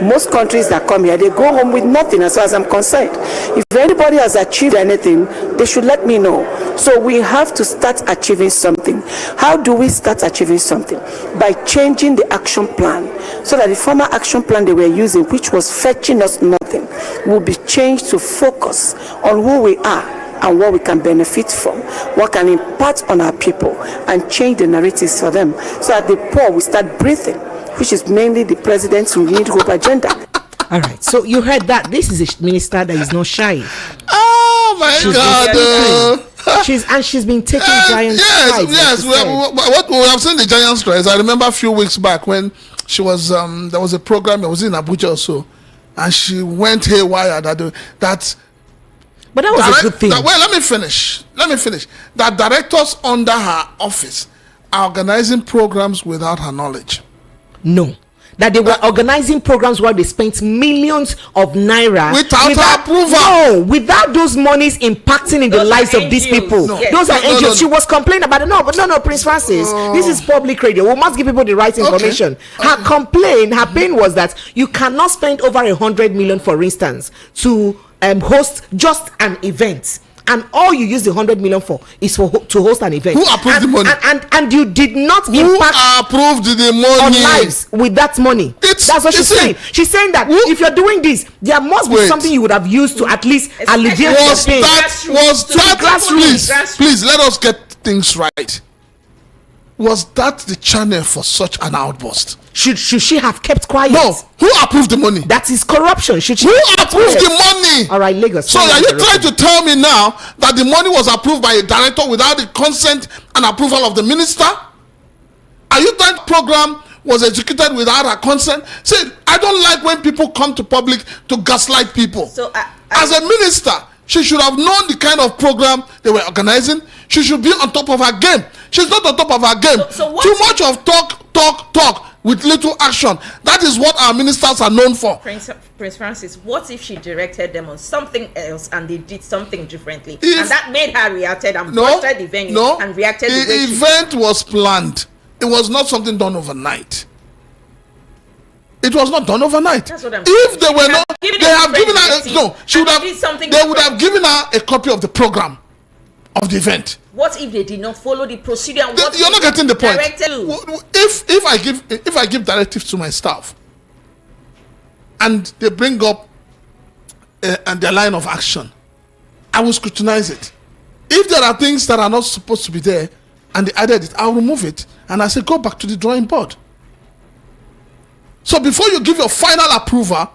Most countries that come here, they go home with nothing as far as I'm concerned. If anybody has achieved anything, they should let me know. So we have to start achieving something. How do we start achieving something? By changing the action plan so that the former action plan they were using, which was fetching us nothing, will be changed to focus on who we are and what we can benefit from, what can impact on our people, and change the narratives for them so that the poor will start breathing, which is mainly the president's renewed hope agenda. All right, so you heard that. This is a minister that is not shy. Oh my God! She's been taking giant strides. Yes. We have seen the giant strides. I remember a few weeks back when she was there was a program. I was in Abuja also, and she went haywire. But that was a good thing. Well, let me finish. That directors under her office are organizing programs without her knowledge. No. That they were organizing programs where they spent millions of naira without her approval. No, without those monies impacting in the lives of these people. No. Those are NGOs. She was complaining about it. No, Prince Francis. This is public radio. We must give people the right information. Her pain was that you cannot spend over 100 million, for instance, to host just an event. And all you use the 100 million for is to host an event. Who approved the money? And you did not impact approved the money on lives with that money. That's what she's saying. She's saying that if you're doing this, there must be something you would have used to at least alleviate the pain. Please let us get things right. Was that the channel for such an outburst? Should she have kept quiet? No. Who approved the money? That is corruption. Who approved the money? All right, Lagos. So are you trying to tell me now that the money was approved by a director without the consent and approval of the minister? Are you trying the program was executed without her consent? See, I don't like when people come to public to gaslight people. So as a minister, she should have known the kind of program they were organizing. She should be on top of her game. She's not on top of her game. Too much of talk with little action. That is what our ministers are known for. Prince Francis, what if she directed them on something else and they did something differently? And that made her reacted and busted the venue and reacted the way the event was planned. It was not something done overnight. It was not done overnight. That's what I'm if saying. They were not, they have given her they would have given her a copy of the program of the event. What if they did not follow the procedure? You're not getting the point. If I give directives to my staff and they bring up and their line of action, I will scrutinize it. If there are things that are not supposed to be there and they added it, I'll remove it and I say go back to the drawing board. So before you give your final approval,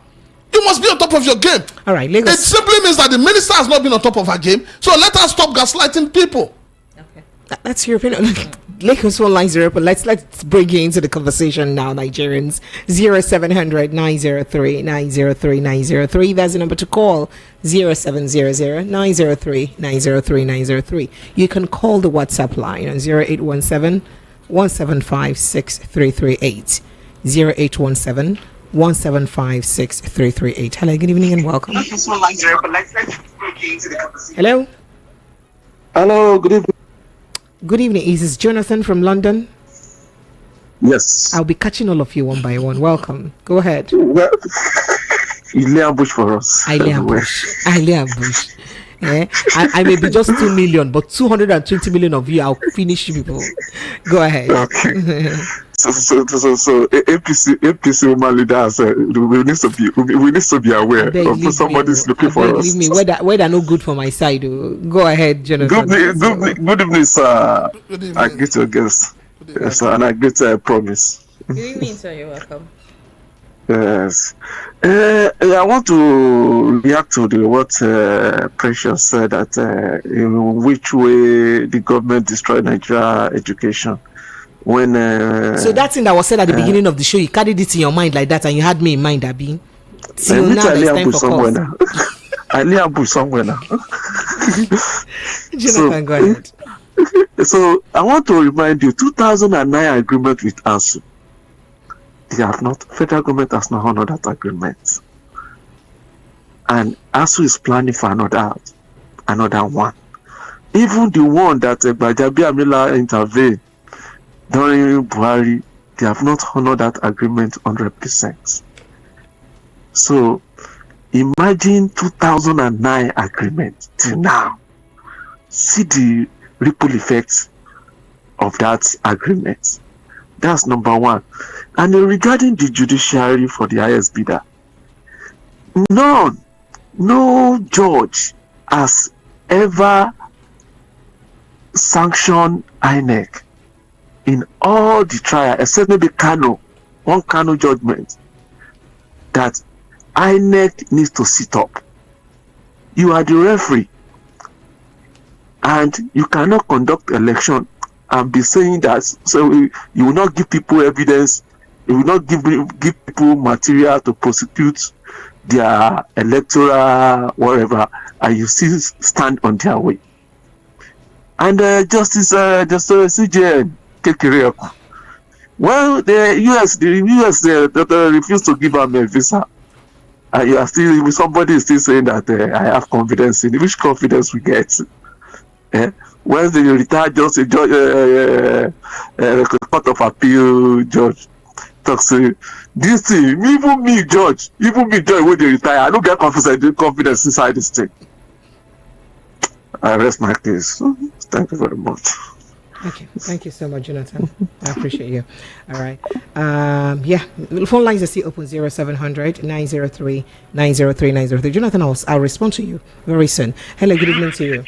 you must be on top of your game. All right, Lagos. It simply means that the minister has not been on top of her game. So let her stop gaslighting people. Okay, that's your opinion. Lagos 190, but let's bring you into the conversation now, Nigerians. 0700 903 903 903. That's the number to call. 0700 903 903 903. You can call the WhatsApp line on 0817 175 6338. 0817 175 6338. Hello, good evening and welcome. Hello. Hello, good evening. Good evening. Is this Jonathan from London? Yes. I'll be catching all of you one by one. Welcome. Go ahead. Well, you lay ambush for us. I lay ambush. Yeah. I may be just 2 million, but 220 million of you, I'll finish you people. Go ahead. Okay. So APC woman leaders, we need to be aware of somebody's looking for us. Leave me where they're no good for my side. Go ahead, Jonathan. Good evening, sir. Good evening. I get your guest. Yes, sir, and I get a promise. Good evening, sir. You're welcome. Yes. I want to react to what Precious said, that in which way the government destroyed Nigeria education. When so that thing that was said at the beginning of the show, you carried it in your mind like that, and you had me in mind, Abi. Till now, it's time for calls. I lay ambush somewhere now. Jonathan, go ahead. So I want to remind you, 2009 agreement with ASU. Federal government has not honored that agreement, and ASU is planning for another one. Even the one that Bajabi Amila intervened during Buhari, they have not honored that agreement 100%. So imagine 2009 agreement till now. See the ripple effects of that agreement. That's number one. And regarding the judiciary for the highest bidder, no judge has ever sanctioned INEC in all the trial, except maybe one Kano judgment, that INEC needs to sit up. You are the referee, and you cannot conduct election and be saying that so you will not give people evidence, you will not give people material to prosecute their electoral whatever, and you still stand on their way. And Justice CJN Kekere, well, the US refused to give them a visa. And you are still, somebody is still saying that I have confidence in it. Which confidence we get? When the retired judge, Court of Appeal judge, talks to this thing, even me judge when they retire, I don't get confidence inside this thing. I rest my case. Thank you very much. Thank you so much, Jonathan. I appreciate you. All right. Phone lines are still open 0700 903 903 903. Jonathan, I'll respond to you very soon. Hello, good evening to you.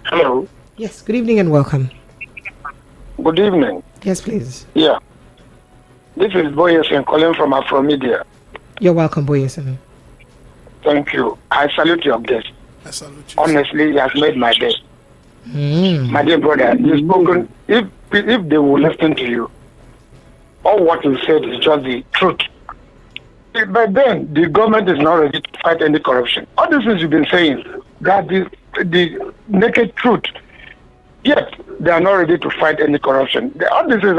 Hello. Yes, good evening and welcome. Good evening. Yes, please. Yeah. This is Boyeson calling from Afromedia. You're welcome, Boyeson. Thank you. I salute your guest. I salute you. Honestly, he has made my day. My dear brother, you've spoken. If they will listen to you, all what you said is just the truth. But then the government is not ready to fight any corruption. All these things you've been saying, that is the naked truth. Yet they are not ready to fight any corruption. All these things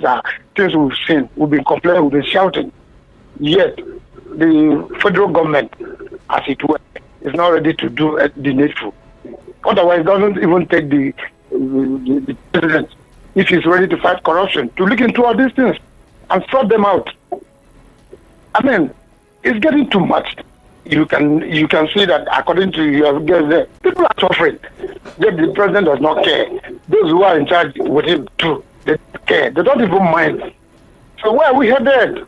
are things we've seen. We've been complaining, we've been shouting. Yet the federal government, as it were, is not ready to do the needful. Otherwise, doesn't even take the president, if he's ready to fight corruption, to look into all these things and sort them out. I mean, it's getting too much. You can see that according to your guest there, people are suffering. Yet the president does not care. Those who are in charge with him too, they don't care. They don't even mind. So where are we headed?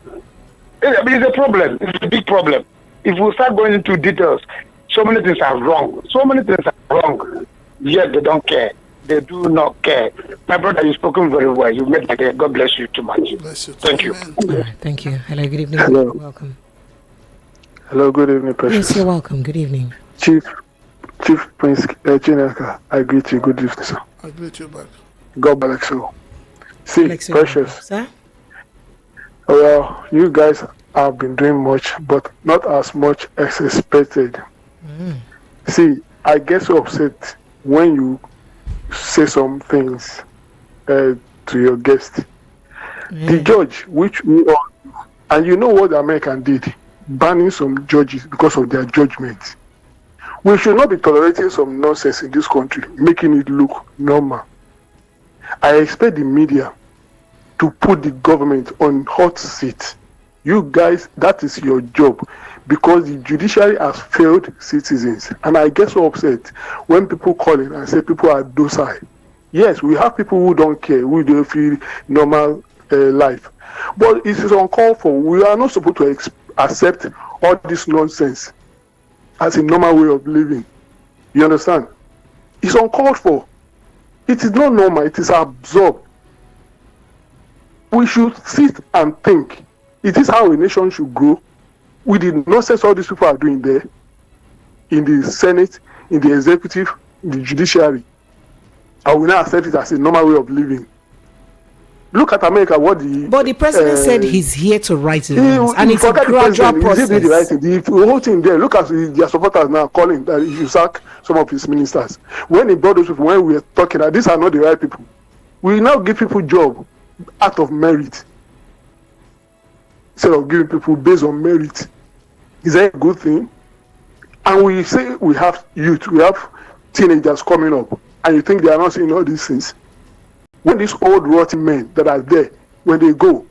It's a problem. It's a big problem. If we start going into details, so many things are wrong. Yet they don't care. They do not care. My brother, you've spoken very well. You made my day. God bless you too much. Bless you. Thank you. Thank you. Hello, good evening. Hello. Welcome. Hello, good evening, Precious. Yes, you're welcome. Good evening. Chief Prince Chinaka, I greet you. Good evening, sir. I greet you back. God bless you. See, Alex, Precious. Sir? Well, you guys have been doing much, but not as much as expected. See, I get so upset when you say some things to your guest. The judge, which we all do, and you know what the American did, banning some judges because of their judgment. We should not be tolerating some nonsense in this country, making it look normal. I expect the media to put the government on hot seat. You guys, that is your job, because the judiciary has failed citizens. And I get so upset when people call in and say people are docile. Yes, we have people who don't care, who don't feel normal life. But it is uncalled for. We are not supposed to accept all this nonsense as a normal way of living. You understand? It's uncalled for. It is not normal. It is absurd. We should sit and think. It is how a nation should grow. With the nonsense all these people are doing there, in the Senate, in the executive, in the judiciary, I will not accept it as a normal way of living. Look at America, but the president said he's here to right the wrongs, and it's a gradual process. The whole thing there, look at their supporters now calling that you sack some of his ministers. When he brought those people, when we were talking that these are not the right people, we now give people job out of merit instead of giving people based on merit. Is that a good thing? And we say we have youth, we have teenagers coming up, and you think they are not seeing all these things? When these old rotten men that are there, when they go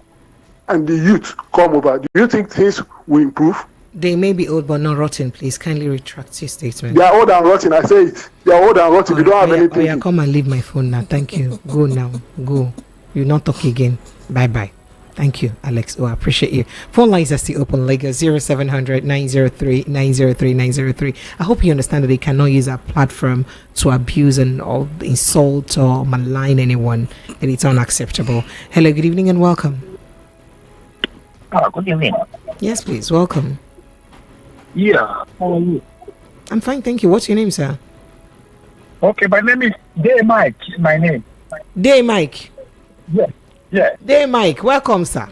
and the youth come over, do you think things will improve? They may be old but not rotten. Please kindly retract your statement. They are old and rotten, I say it. They are old and rotten. They don't have anything. Yeah, come and leave my phone now. Thank you. Go now. Go. You'll not talk again. Bye-bye. Thank you, Alex. I appreciate you. Phone lines are still open. Lagos 0700 903 903 903. I hope you understand that they cannot use our platform to abuse and or insult or malign anyone. And it's unacceptable. Hello, good evening and welcome. Good evening. Yes, please. Welcome. Yeah. How are you? I'm fine, thank you. What's your name, sir? Okay, my name is Day Mike. My name. Day Mike. Yes. Yeah. Day Mike, welcome, sir.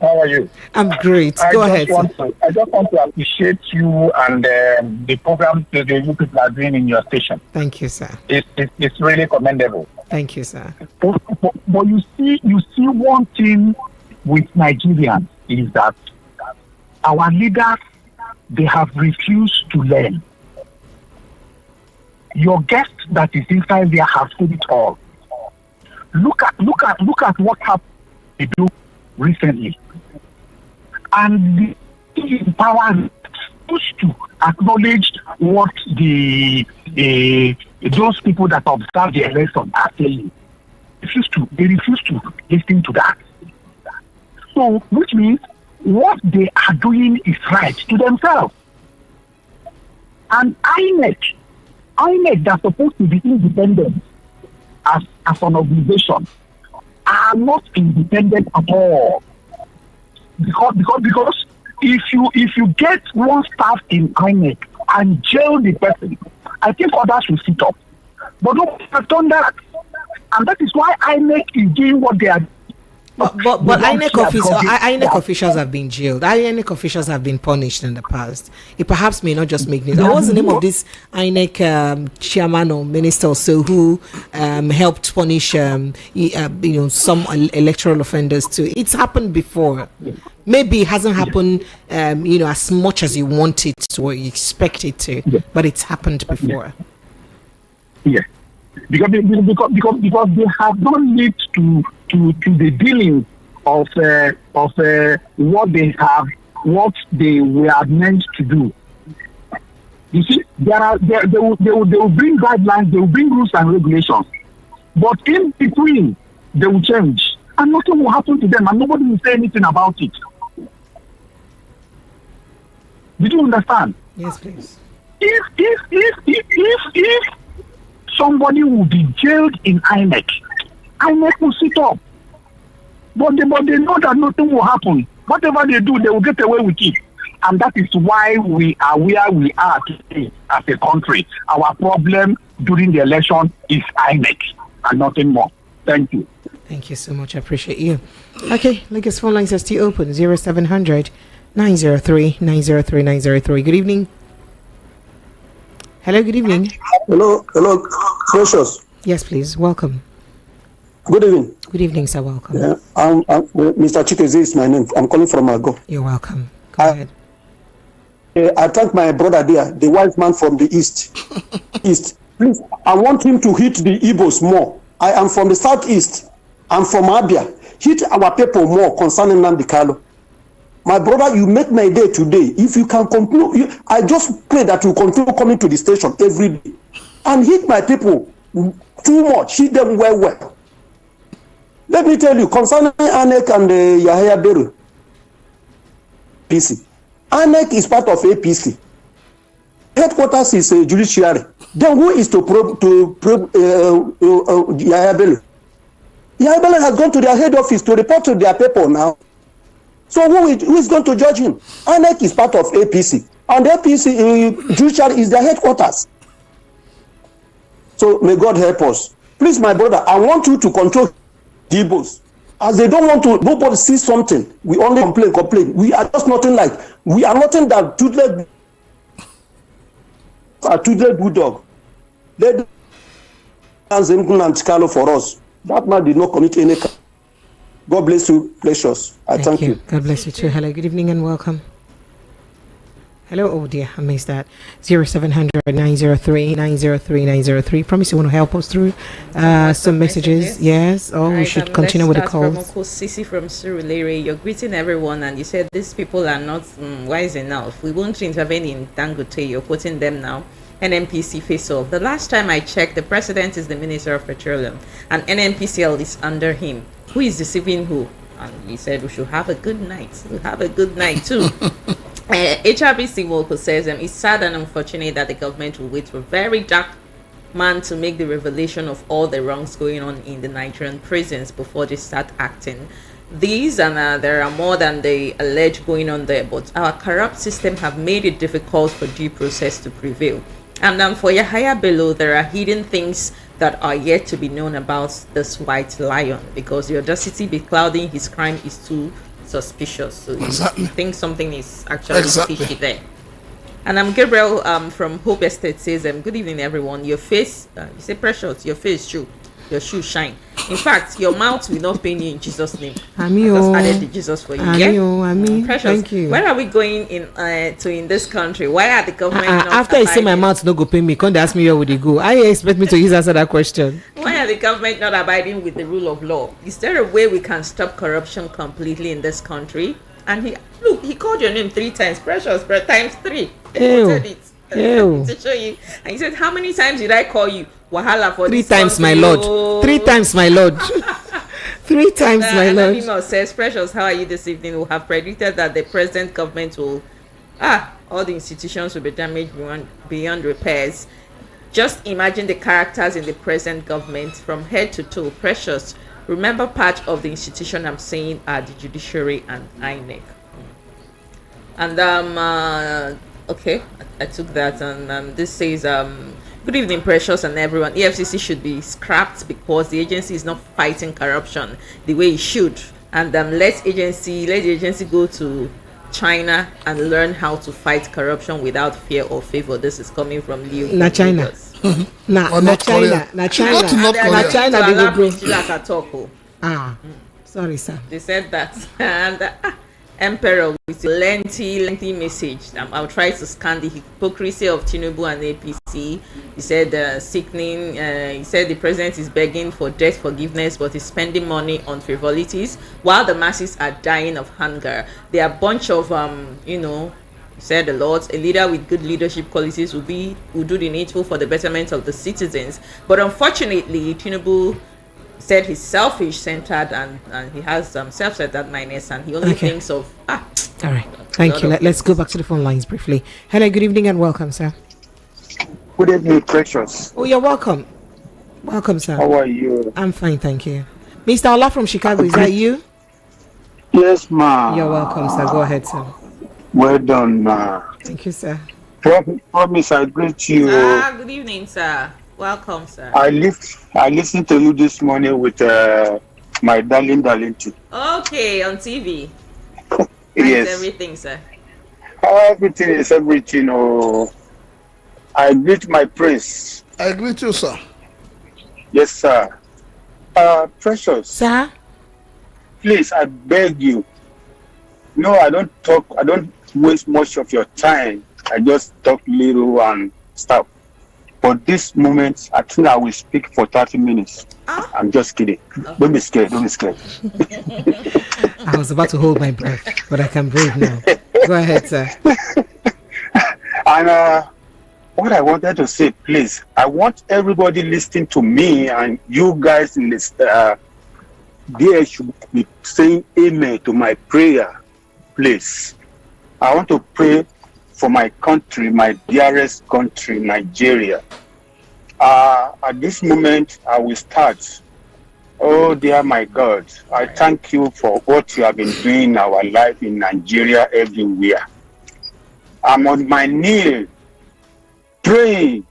How are you? I'm great. Go ahead. I just want to appreciate you and the program that you people are doing in your station. Thank you, sir. It's really commendable. Thank you, sir. But you see one thing with Nigerians is that our leaders, they have refused to learn. Your guest that is inside there has said it all. Look at what happened to do recently. And the power used to acknowledge what those people that observe the election are saying. They refuse to listen to that. So, which means what they are doing is right to themselves. And INEC that's supposed to be independent as an organization are not independent at all. Because if you get one staff in INEC and jail the person, I think others will sit up. But no one has done that. And that is why INEC is doing what they are. But INEC officials have been jailed. INEC officials have been punished in the past. It perhaps may not just make news. What was the name of this INEC chairman or minister or so who helped punish some electoral offenders too? It's happened before. Maybe it hasn't happened as much as you want it or you expect it to, but it's happened before. Yeah. Because they have not led to the dealing of what they were meant to do. You see, they will bring guidelines, they will bring rules and regulations, but in between they will change, and nothing will happen to them, and nobody will say anything about it. Did you understand? Yes, please. If somebody will be jailed in INEC will sit up. But they know that nothing will happen. Whatever they do, they will get away with it. And that is why we are where we are today as a country. Our problem during the election is INEC and nothing more. Thank you. Thank you so much. I appreciate you. Okay, Lagos phone lines are still open. 0700 903 903 903. Good evening. Hello, good evening. Hello, Precious. Yes, please. Welcome. Good evening. Good evening, sir. Welcome. Yeah, Mr. Chikeze is my name. I'm calling from Ago. You're welcome. Go ahead. I thank my brother there, the white man from the east. Please, I want him to hit the Igbos more. I am from the southeast. I'm from Abia. Hit our people more concerning Nnamdi Kanu. My brother, you make my day today. If you can continue, I just pray that you continue coming to the station every day and hit my people too much. Hit them well. Let me tell you, concerning ANEC and Yahaya Bello, PC. ANEC is part of APC. Headquarters is Judiciary. Then who is to probe Yahaya Bello? Yahaya Bello has gone to their head office to report to their people now. So who is going to judge him? ANEC is part of APC. And APC, Judiciary is their headquarters. So may God help us. Please, my brother, I want you to control the Igbos. As they don't want to, nobody sees something. We only complain. We are just nothing that toothless bulldog. Let them and Carlo for us. That man did not commit any crime. God bless you, Precious. I thank you. God bless you too. Hello, good evening and welcome. Hello, oh dear, I missed that. 0700 903 903 903. Promise you want to help us through some messages. Yes. Oh, we should continue with the calls. From Sisi from Surulere, you're greeting everyone, and you said these people are not wise enough. We won't intervene in Dangote. You're quoting them now. NNPC face off. The last time I checked, the president is the Minister of Petroleum, and NNPCL is under him. Who is deceiving who? And he said we should have a good night. We'll have a good night too. HRBC Wolko says it's sad and unfortunate that the government will wait for a very dark man to make the revelation of all the wrongs going on in the Nigerian prisons before they start acting. These and there are more than they allege going on there, but our corrupt system have made it difficult for due process to prevail. And for Yahaya Bello, there are hidden things that are yet to be known about this white lion, because the audacity beclouding his crime is too suspicious. So Exactly. you think something is actually fishy there. And Gabriel from Hope Estate says, good evening, everyone. Your face, you say Precious, your face shoe, your shoes shine. In fact, your mouth will not pain you in Jesus' name. I just added the Jesus for you. Precious, thank you. Where are we going in this country? Why are the government not after I say my mouth no go pay me, can't ask me where would they go? I expect me to answer that question. Why are the government not abiding with the rule of law? Is there a way we can stop corruption completely in this country? And he called your name 3 times, Precious, but times 3. Ew. To show you. And he said, how many times did I call you? Wahala for 3 times, my lord. 3 times, my lord. 3 times, my lord. Email says, Precious, how are you this evening? We have predicted that the present government will, all the institutions will be damaged beyond repairs. Just imagine the characters in the present government from head to toe. Precious, remember part of the institution I'm saying are the Judiciary and INEC. And okay, I took that, and this says, good evening, Precious and everyone. EFCC should be scrapped because the agency is not fighting corruption the way it should. And let the agency go to China and learn how to fight corruption without fear or favor. This is coming from Leo. Na China. Na China. Na China. They go grow. Sorry, sir. They said that. And Emperor with a lengthy message. I'll try to scan the hypocrisy of Tinubu and APC. He said sickening. He said the president is begging for debt forgiveness, but is spending money on frivolities while the masses are dying of hunger. They are a bunch of said a lot. A leader with good leadership qualities will do the needful for the betterment of the citizens. But unfortunately, Tinubu said he's selfish centered and he has self-centered mindedness, and he only thinks of all right, thank you. Let's go back to the phone lines briefly. Hello, good evening and welcome, sir. Good evening, Precious. Oh, you're welcome, sir. How are you? I'm fine, thank you. Mr. Ola from Chicago, is that you? Yes, ma'am. You're welcome, sir. Go ahead, sir. Well done, ma'am. Thank you, sir. Promise I greet you. Good evening, sir. Welcome, sir. I listened to you this morning with my darling too. Okay, on TV. Yes. Everything, sir. Everything is everything. Oh, I greet my prince. I greet you, sir. Yes, sir. Precious. Sir? Please, I beg you. No, I don't waste much of your time. I just talk little and stuff. But this moment, I think I will speak for 30 minutes. I'm just kidding. Don't be scared. I was about to hold my breath, but I can breathe now. Go ahead, sir. And what I wanted to say, please, I want everybody listening to me and you guys in this, they should be saying amen to my prayer, please. I want to pray for my country, my dearest country, Nigeria. At this moment, I will start. Oh, dear my God, I thank you for what you have been doing in our life in Nigeria everywhere. I'm on my knees praying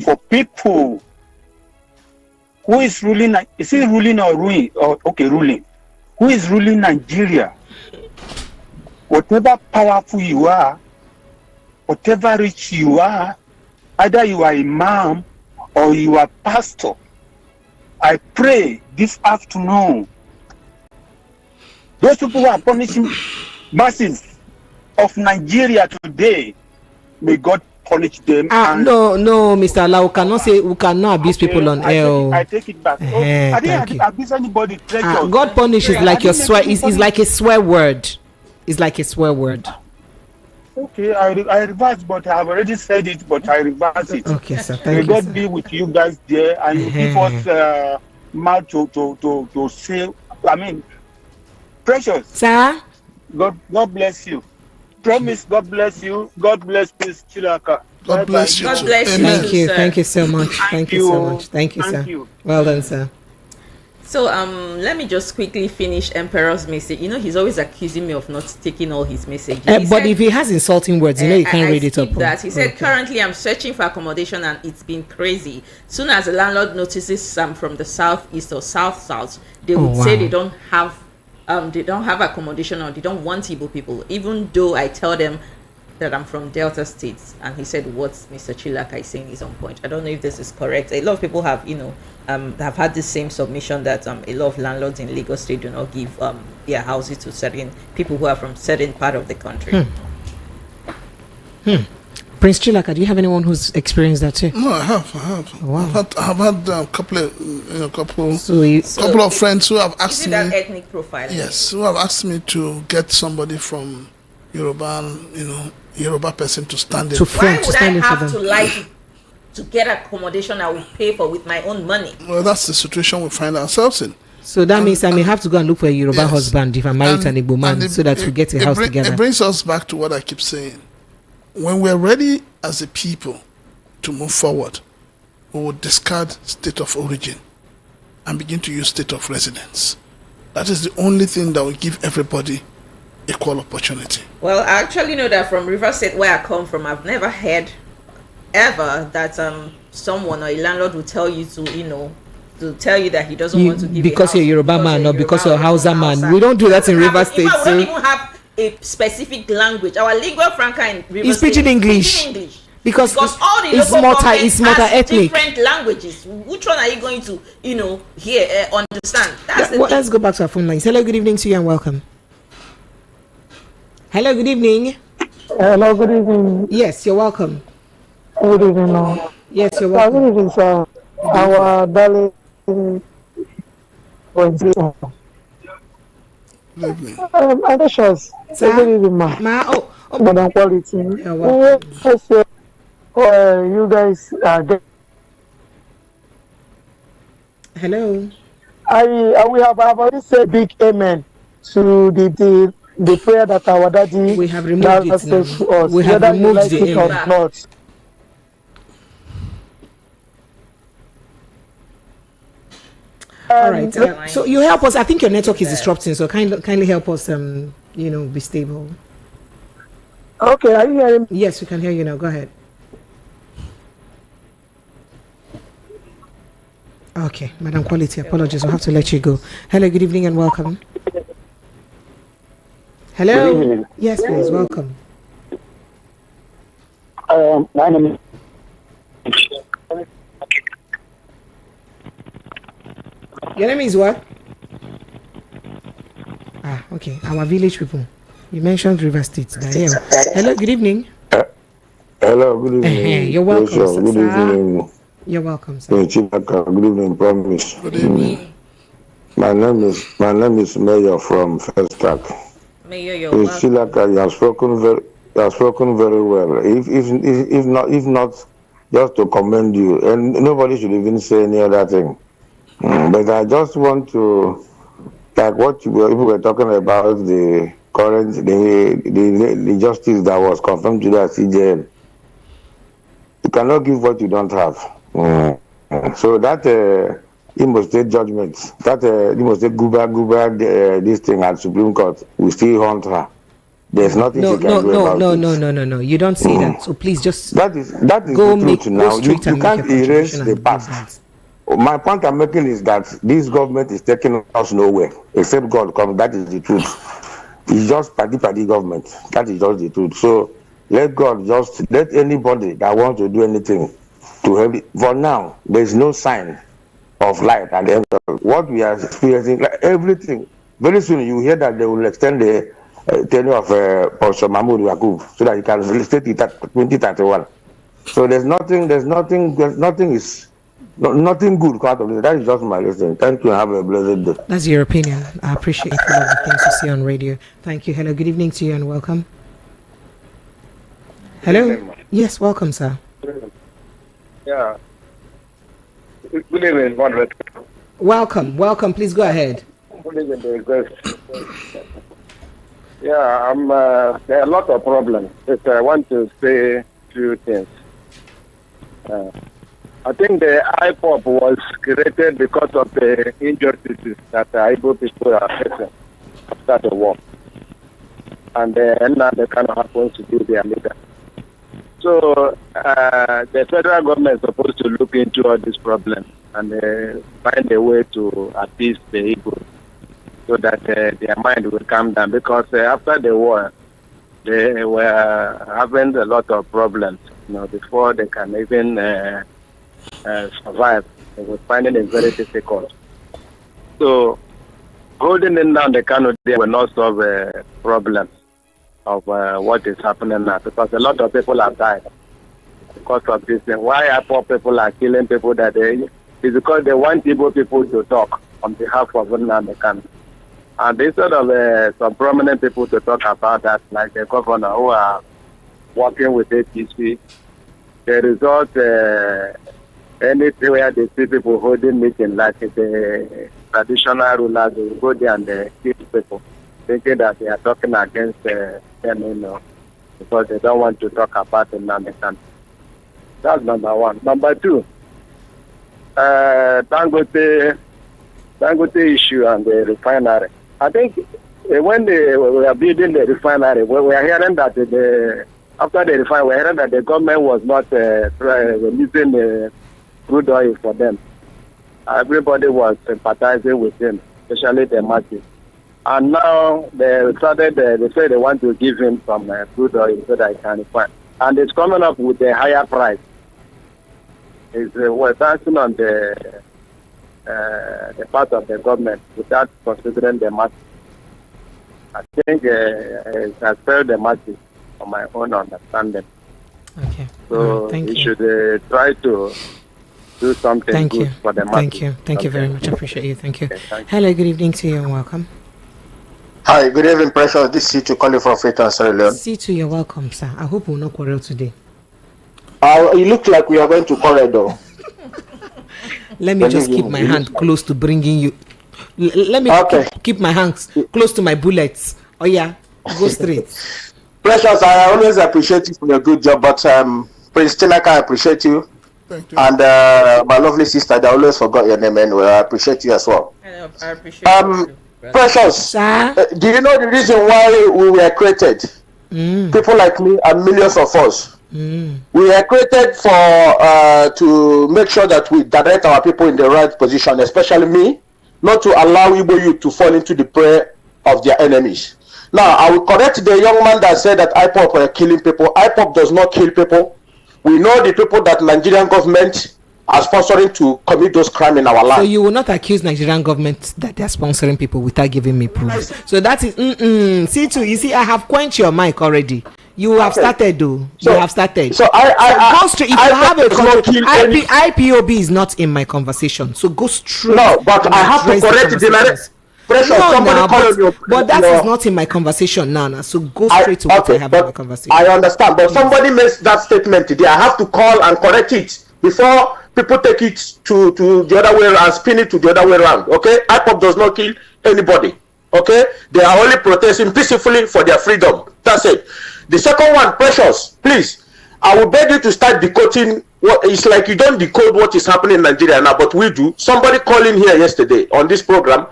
for people who is ruling. Is it ruling or ruling? Ruling. Who is ruling Nigeria? Whatever powerful you are, whatever rich you are, either you are imam or you are pastor, I pray this afternoon, those people who are punishing masses of Nigeria today, may God punish them. No, Mr. Allah, we cannot abuse people on air. I take it back. I didn't abuse anybody. God punishes like your swear. It's like a swear word. It's like a swear word. Okay, I reverse, but I have already said it, but I reverse it. Okay, sir. Thank you. May God be with you guys there and give us mouth to say. I mean, Precious. Sir. God bless you. Promise. God bless you. God bless Miss Chilaka. God bless you. God bless you. Thank you. Sir. Thank you so much. Thank you so much. Thank you, sir. Well done, sir. So let me just quickly finish Emperor's message. He's always accusing me of not taking all his messages. But if he has insulting words, you can't read it up. He said, currently I'm searching for accommodation and it's been crazy. Soon as the landlord notices some from the southeast or south, they would say they don't have they don't have accommodation or they don't want Igbo people, even though I tell them that I'm from Delta State. And he said what Mr. Chilaka is saying is on point. I don't know if this is correct. A lot of people have, have had the same submission that a lot of landlords in Lagos State do not give their houses to certain people who are from certain part of the country. Prince Chilaka, do you have anyone who's experienced that too? No, I have. Wow. I've had a couple of friends who have asked me. That ethnic profile. Yes, who have asked me to get somebody from Yoruba, Yoruba person to stand in. Why would I have to lie to get accommodation I will pay for with my own money? Well, that's the situation we find ourselves in. So that means I may have to go and look for a Yoruba husband if I'm married to an Igbo man, so that we get a house together. It brings us back to what I keep saying. When we're ready as a people to move forward, we will discard state of origin and begin to use state of residence. That is the only thing that will give everybody equal opportunity. Well, I actually know that from River State, where I come from, I've never heard ever that someone or a landlord will tell you to tell you that he doesn't want to give because you're Yoruba man or because you're a Hausa man. We don't do that in River State. We don't even have a specific language. Our lingua franca in River State is English. Because all the it's multi-ethnic. Different languages. Which one are you going to, hear, understand? That's let's go back to our phone lines. Hello, good evening to you and welcome. Hello, good evening. Hello, good evening. Yes, you're welcome. Good evening, no. Yes, you're welcome. Good evening, sir. Our darling. Ambitious. Good evening, ma. Madam Quality. You guys are hello. We have already said big amen to the prayer that our daddy we have removed it now. To us. We have removed the amen. Not. All right. So you help us. I think your network is disrupting. So kindly help us. Be stable. Okay. Are you hearing me? Yes, we can hear you now. Go ahead. Okay, Madam Quality. Apologies. I'll have to let you go. Hello. Good evening and welcome. Hello. Good evening. Yes, please. Welcome. My name is. Your name is what? Okay. Our village people. You mentioned River State. Hello, good evening. Hello, good evening. You're welcome, sir. Good evening. You're welcome, sir. Good evening, promise. Good evening. My name is Mayor from First Stack. Mayor, you're welcome. Chilaka, you have spoken very well. If not, just to commend you, and nobody should even say any other thing. But I just want to, like what you were talking about, the current, the justice that was confirmed to the CJN. You cannot give what you don't have. So that Imo State judgment, that Imo State Guba, this thing at Supreme Court, we still haunt her. There's nothing she can do about it. No. You don't say that. So please just that is go the truth now. You can't erase the past. My point I'm making is that this government is taking us nowhere except God comes. That is the truth. It's just party government. That is just the truth. So let God just let anybody that wants to do anything to help it. For now, there is no sign of light at the end of what we are experiencing. Like everything. Very soon you hear that they will extend the tenure of Professor Mahmoud Yakub so that he can state it at 2031. So nothing good out of it. That is just my lesson. Thank you. Have a blessed day. That's your opinion. I appreciate all of the things you see on radio. Thank you. Hello. Good evening to you and welcome. Hello. Yes, welcome, sir. Yeah. Good evening, moderator. Welcome. Please go ahead. Good evening, yeah, there are a lot of problems. But I want to say a few things. I think the IPOP was created because of the injustices that the Igbo people are facing after the war. And now they kind of happen to be their leader. So the federal government is supposed to look into all these problems and find a way to appease the Igbo. so that their mind will calm down. Because after the war, they were having a lot of problems. Before they can even survive, they were finding it very difficult. So holding them down the Kano, they will not solve problems of what is happening now, because a lot of people have died because of this. And why are poor people are killing people that is because they want Igbo people to talk on behalf of the Kano. And instead of some prominent people to talk about that, like the governor who are working with APC, the result, anywhere they see people holding meeting, like the traditional rulers, they will go there and kill people, thinking that they are talking against them, because they don't want to talk about them. That's number one. Number two, Dangote issue and the refinery. I think when we were building the refinery, we were hearing that after the refinery, we were hearing that the government was not releasing crude oil for them. Everybody was sympathizing with him, especially the masses. And now they say they want to give him some crude oil so that he can refine. And it's coming up with a higher price. We're dancing on the part of the government without considering the masses. I think it has failed the masses from my own understanding. Okay. So we should try to do something good for the masses. Thank you very much. I appreciate you. Thank you. Hello, good evening to you and welcome. Hi, good evening, Precious. This is C2 calling from Freetown, Sierra Leone. C2, you're welcome, sir. I hope we'll not quarrel today. It looks like we are going to quarrel, though. Let me just keep my hand close to bringing you. Let me keep my hands close to my bullets. Oh yeah, go straight. Precious, I always appreciate you for your good job, but Prince Tinaka, I appreciate you. Thank you. And my lovely sister, I always forgot your name anyway. I appreciate you as well. I appreciate you. Precious, do you know the reason why we were created? People like me and millions of us. We were created for to make sure that we direct our people in the right position, especially me, not to allow Igbo youth to fall into the prey of their enemies. Now, I will correct the young man that said that IPOP were killing people. IPOP does not kill people. We know the people that Nigerian government are sponsoring to commit those crimes in our land. So you will not accuse Nigerian government that they are sponsoring people without giving me proof. So that is C2. You see, I have quenched your mic already. You have started, though. You have started. So I go straight. If you have a IPOB is not in my conversation. So go straight. No, but I have to correct the narrative. But that is not in my conversation now. So go straight to what I have in my conversation. I understand, but somebody makes that statement today. I have to call and correct it before people take it to the other way and spin it to the other way around. Okay, IPOP does not kill anybody. Okay, they are only protesting peacefully for their freedom. That's it. The second one, Precious, please, I will beg you to start decoding. It's like you don't decode what is happening in Nigeria now, but we do. Somebody called in here yesterday on this program.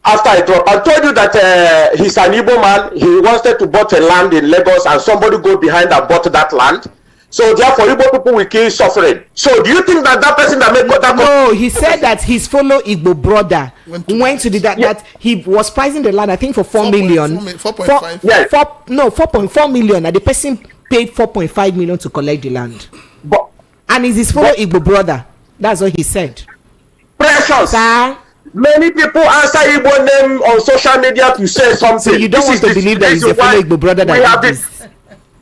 After I dropped, I told you that he's an Igbo man. He wanted to buy a land in Lagos, and somebody go behind and bought that land. So therefore, Igbo people will kill suffering. So do you think that person that made that? No, he said that his fellow Igbo brother went to that he was pricing the land, I think, for 4 million. 4.5. Yes. 4.4 million. And the person paid 4.5 million to collect the land. And it's his fellow Igbo brother. That's what he said. Precious. Sir? Many people answer Igbo name on social media to say something. So you don't want to believe that he's a fellow Igbo brother that did this?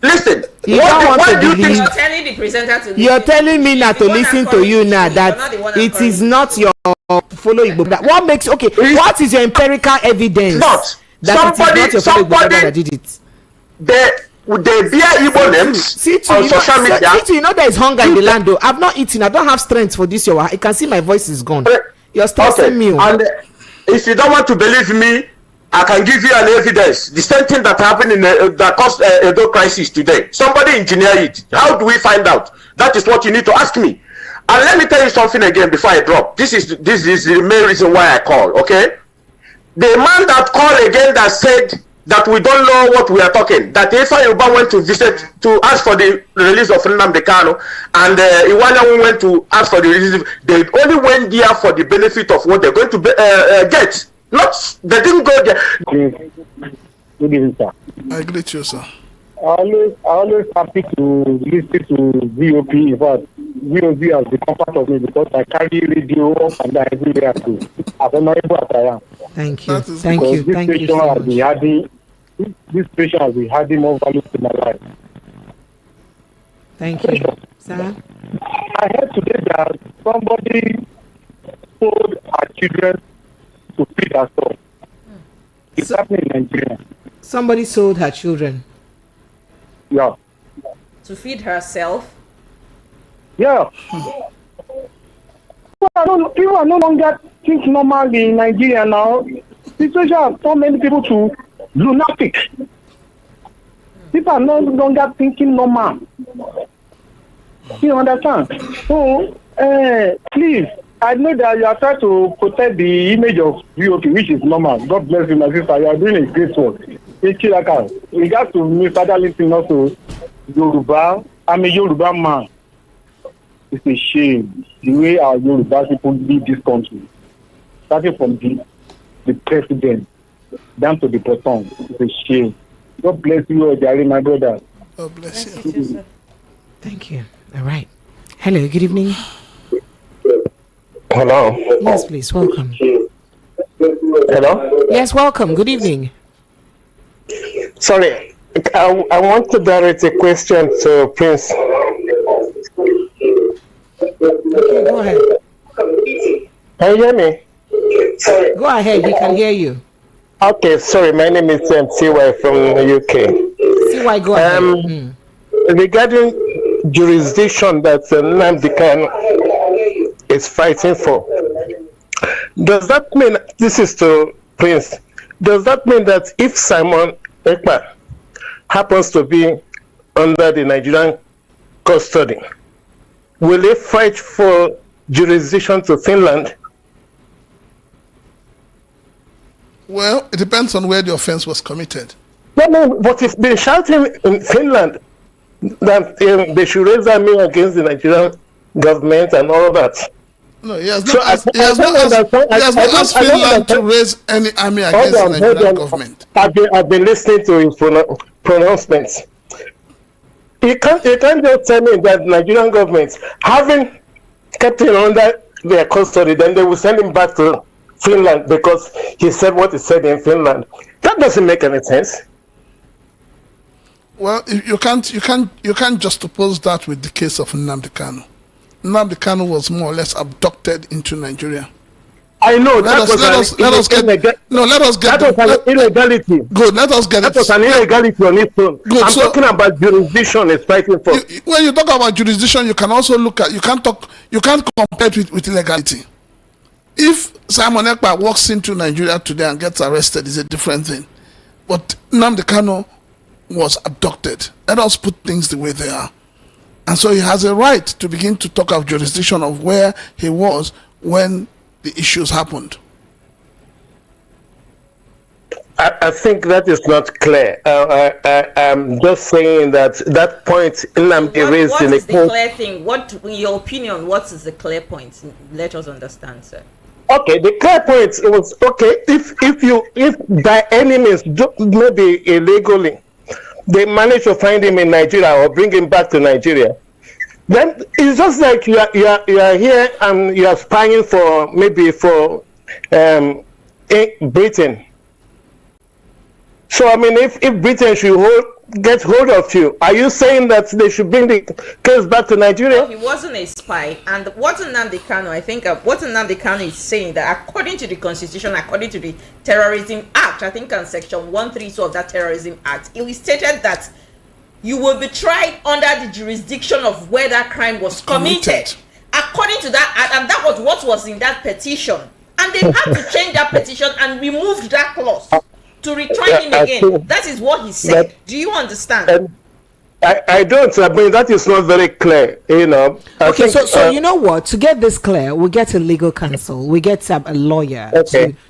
Listen, you don't want to believe. You're telling the presenter to You're telling me now to listen to you now that it is not your fellow Igbo brother. What makes what is your empirical evidence that it is not your fellow Igbo brother that did it? They bear Igbo names on social media. You know there is hunger in the land though. I've not eaten. I don't have strength for this. I can see my voice is gone. You're stressing me. And if you don't want to believe me, I can give you an evidence. The same thing that happened in that caused Edo crisis today. Somebody engineered it. How do we find out? That is what you need to ask me. And let me tell you something again before I drop. This is the main reason why I call. Okay, the man that called again that said that we don't know what we are talking. That Ifa Yoruba went to visit to ask for the release of Nnamdi Kanu, and Iwanya went to ask for the release. They only went there for the benefit of what they're going to get. Not, they didn't go there. Good evening, sir. I agree with you, sir. I always happy to listen to VOP. In fact, VOP has become part of me because I carry radio up and down everywhere I go. As honorable as I am. Thank you. Thank you. Thank you so much. This patient has been adding more value to my life. Thank you. Sir? I heard today that somebody told our children to feed herself. It's happening in Nigeria. Somebody sold her children. Yeah. To feed herself? Yeah. People are no longer think normally in Nigeria now. Situation has taught many people to lunatic. People are no longer thinking normal. You understand? So, please, I know that you are trying to protect the image of VOP, which is normal. God bless you, my sister. You are doing a great work. In regards to Mr. Darlington also, Yoruba, I'm a Yoruba man. It's a shame the way our Yoruba people lead this country. Starting from the president down to the bottom. It's a shame. God bless you, Ojari, my brother. God bless you. Thank you. All right. Hello, good evening. Hello. Yes, please. Welcome. Hello. Yes, welcome. Good evening. Sorry, I want to direct a question to Prince. Okay, go ahead. Can you hear me? Go ahead. He can hear you. Okay, sorry. My name is CY from the UK. CY, go ahead. Regarding jurisdiction that Nnamdi Kanu is fighting for, does that mean, this is to Prince, does that mean that if Simon Ekpa happens to be under the Nigerian custody, will he fight for jurisdiction to Finland? Well, it depends on where the offense was committed. No, but if they're shouting in Finland that they should raise army against the Nigerian government and all that. No, he has not asked Finland to raise any army against the Nigerian government. I've been listening to his pronouncements. You can't just tell me that Nigerian government, having kept him under their custody, then they will send him back to Finland because he said what he said in Finland. That doesn't make any sense. Well, you can't juxtapose that with the case of Nnamdi Kanu. Nnamdi Kanu was more or less abducted into Nigeria. I know let us get an illegality. Good. Let us get that was an illegality on its own. Good. I'm talking about jurisdiction is fighting for. When you talk about jurisdiction, you can also look at. You can't compare it with illegality. If Simon Ekpa walks into Nigeria today and gets arrested, is a different thing. But Nnamdi Kanu was abducted. Let us put things the way they are. And so he has a right to begin to talk of jurisdiction of where he was when the issues happened. I think that is not clear. I'm just saying that point Nnamdi raised in the clear thing? What, in your opinion, what is the clear point? Let us understand, sir. Okay, the clear point was okay. If by any means, maybe illegally, they manage to find him in Nigeria or bring him back to Nigeria, then it's just like you are here and you are spying for Britain. So I mean, if Britain should get hold of you, are you saying that they should bring the case back to Nigeria? No, he wasn't a spy, and what Nnamdi Kanu, I think, what Nnamdi Kanu is saying that according to the Constitution, according to the Terrorism Act, I think on Section 132 of that Terrorism Act, it was stated that you will be tried under the jurisdiction of where that crime was committed. According to that, and that was what was in that petition, and they had to change that petition and removed that clause to retry him again. That is what he said. Do you understand? I don't. I mean, that is not very clear, you know. Okay, so you know what? To get this clear, we get a legal counsel. We get a lawyer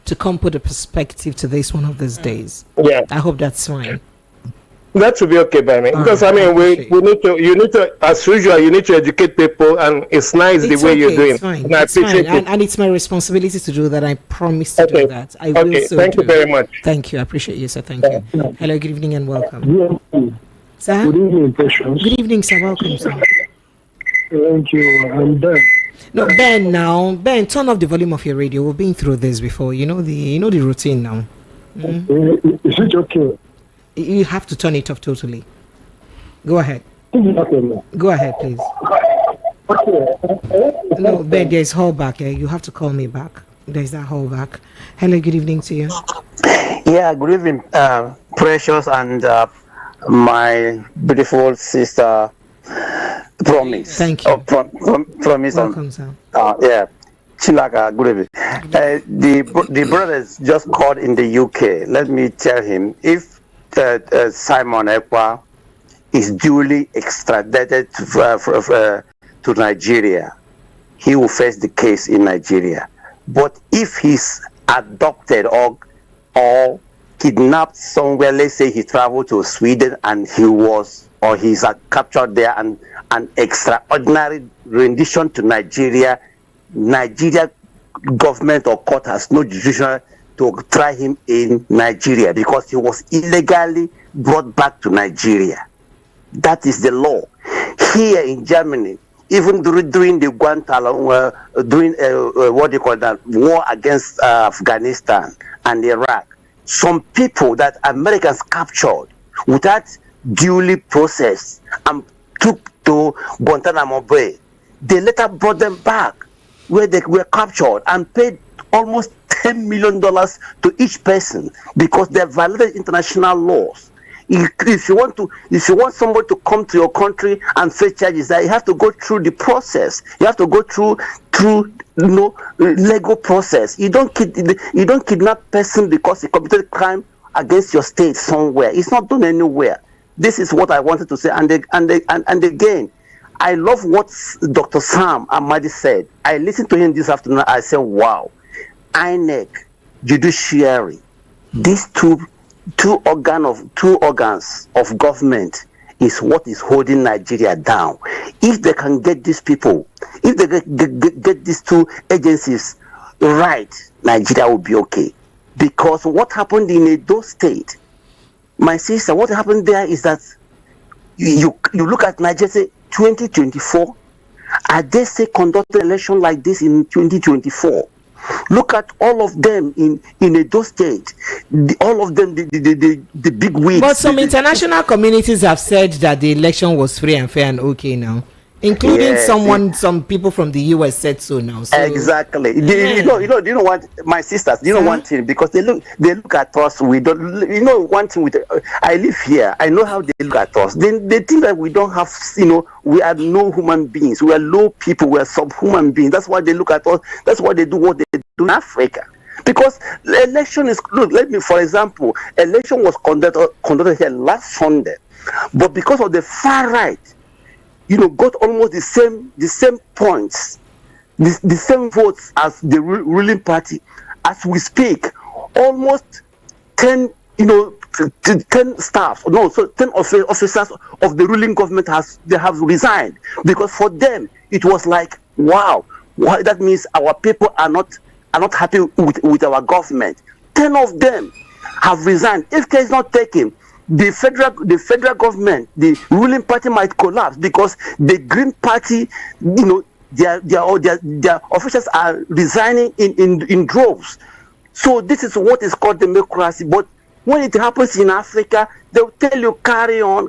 to come put a perspective to this one of these days. Yeah. I hope that's fine. That should be okay by me. Because I mean, you need to, as usual, you need to educate people, and it's nice the way you're doing. It's fine. And I appreciate it. And it's my responsibility to do that. I promise to do that. I will. Okay. Thank you very much. Thank you. I appreciate you, sir. Thank you. Hello. Good evening and welcome. Sir. Good evening, Patience. Good evening, sir. Welcome, sir. Thank you. I'm Ben. No, Ben. Now, Ben, turn off the volume of your radio. We've been through this before. You know the routine now. Is it okay? You have to turn it off totally. Go ahead. Okay. Go ahead, please. No, Ben, there's hold back. You have to call me back. There's that hold back. Hello, good evening to you. Yeah, good evening, Precious, and my beautiful sister, Promise. Thank you. Promise. Welcome, sir. Yeah. Chilaka, good evening. The brothers just called in the UK. Let me tell him, if Simon Ekpa is duly extradited to Nigeria, he will face the case in Nigeria. But if he's adopted or kidnapped somewhere, let's say he traveled to Sweden and he's captured there, and an extraordinary rendition to Nigeria government or court has no jurisdiction to try him in Nigeria because he was illegally brought back to Nigeria. That is the law. Here in Germany, even during the Guantanamo, war against Afghanistan and Iraq, some people that Americans captured without duly processed and took to Guantanamo Bay, they later brought them back where they were captured and paid almost $10 million to each person because they violated international laws. If you want somebody to come to your country and face charges, that you have to go through the process. You have to go through legal process. You don't kidnap person because he committed a crime against your state somewhere. It's not done anywhere. This is what I wanted to say. And again, I love what Dr. Sam Amadi said. I listened to him this afternoon. I said, wow, INEC, Judiciary, these two organs of government is what is holding Nigeria down. If they can get these people, if they get these two agencies right, Nigeria will be okay. Because what happened in Edo State, my sister, what happened there is that you look at Nigeria, say 2024, are they say conducted election like this in 2024? Look at all of them in Edo State. All of them, the big wigs. But some international communities have said that the election was free and fair and okay now, including some people from the US said so now. So, exactly. You know what, my sisters, one thing, because they look at us. We don't. One thing with I live here. I know how they look at us. They think that we don't have. We are no human beings. We are low people. We are subhuman beings. That's why they look at us. That's why they do what they do in Africa. Because the election is good. Let me, for example, election was conducted here last Sunday, but because of the far right, got almost the same points, the same votes as the ruling party. As we speak, almost 10 staff, 10 officers of the ruling government have resigned, because for them it was like, wow, that means our people are not happy with our government. 10 of them have resigned. If care is not taken, the federal government, the ruling party might collapse, because the Green Party, their officials are resigning in droves. So this is what is called democracy. But when it happens in Africa, they'll tell you carry on.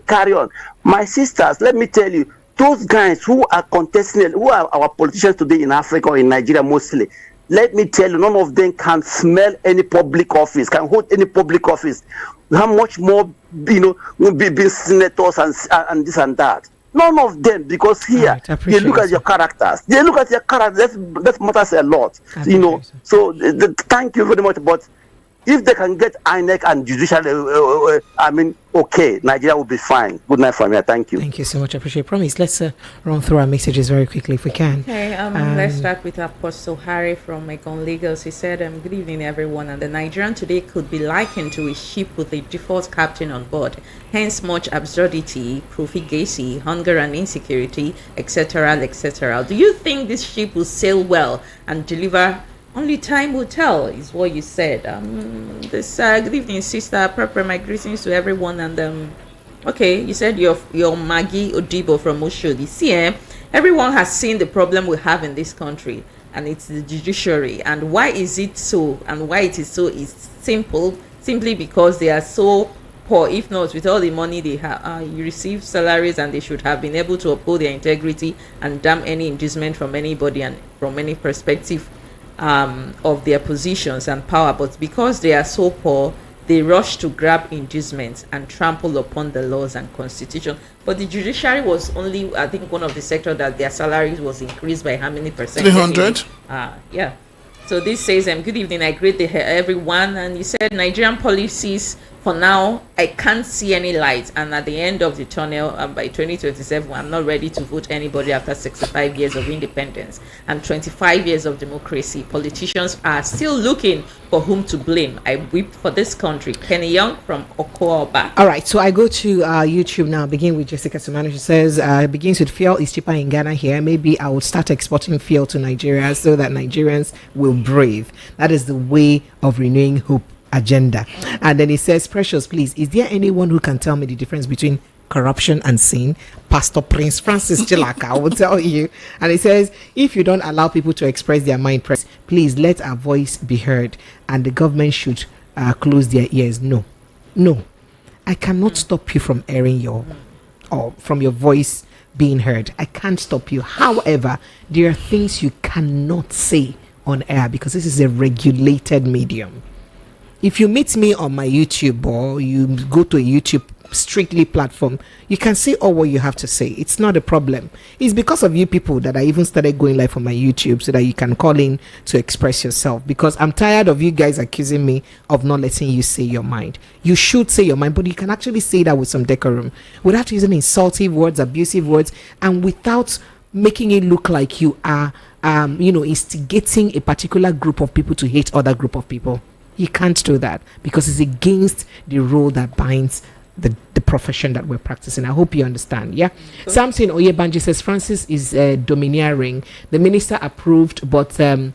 My sisters, let me tell you, those guys who are contesting, who are our politicians today in Africa or in Nigeria mostly, let me tell you, none of them can smell any public office, can hold any public office. How much more, will be senators and this and that. None of them, because here they look at your characters. They look at your characters. That matters a lot. So thank you very much. But If they can get INEC and judicial, okay, Nigeria will be fine. Good night from here. Thank you. Thank you so much. I appreciate it. Promise. Let's run through our messages very quickly if we can. Okay, let's start with Apostle Harry from Macon, Lagos. He said, good evening, everyone. And the Nigerian today could be likened to a ship with a default captain on board. Hence, much absurdity, profligacy, hunger and insecurity, etc., etc. Do you think this ship will sail well and deliver? Only time will tell, is what you said. Good evening, sister. Proper my greetings to everyone. And okay, you said you're Maggie Odibo from Oshodi. See, everyone has seen the problem we have in this country, and it's the judiciary. And why is it so? And why it is so is simply because they are so poor. If not, with all the money they have, you receive salaries, and they should have been able to uphold their integrity and damn any inducement from anybody and from any perspective of their positions and power. But because they are so poor, they rush to grab inducements and trample upon the laws and constitution. But the judiciary was only, I think, one of the sectors that their salaries was increased by how many percent? 300. Yeah. So this says, good evening, I greet everyone. And you said Nigerian policies, for now, I can't see any light. And at the end of the tunnel, by 2027, I'm not ready to vote anybody after 65 years of independence and 25 years of democracy. Politicians are still looking for whom to blame. I weep for this country. Kenny Young from Okoaba. All right, so I go to YouTube now. Begin with Jessica Sumano. She says, begins with fuel is cheaper in Ghana here. Maybe I would start exporting fuel to Nigeria so that Nigerians will breathe. That is the way of renewing hope agenda. And then he says, Precious, please, is there anyone who can tell me the difference between corruption and sin? Pastor Prince Francis Chilaka will tell you. And he says, if you don't allow people to express their mind, please let our voice be heard, and the government should close their ears. No, I cannot stop you from airing from your voice being heard. I can't stop you. However, there are things you cannot say on air because this is a regulated medium. If you meet me on my YouTube or you go to a YouTube strictly platform, you can say all what you have to say. It's not a problem. It's because of you people that I even started going live on my YouTube so that you can call in to express yourself, because I'm tired of you guys accusing me of not letting you say your mind. You should say your mind, but you can actually say that with some decorum, without using insultive words, abusive words, and without making it look like you are instigating a particular group of people to hate other group of people. You can't do that because it's against the rule that binds the profession that we're practicing. I hope you understand. Yeah. Okay. Samson Oyebanji says Francis is domineering. The minister approved, but the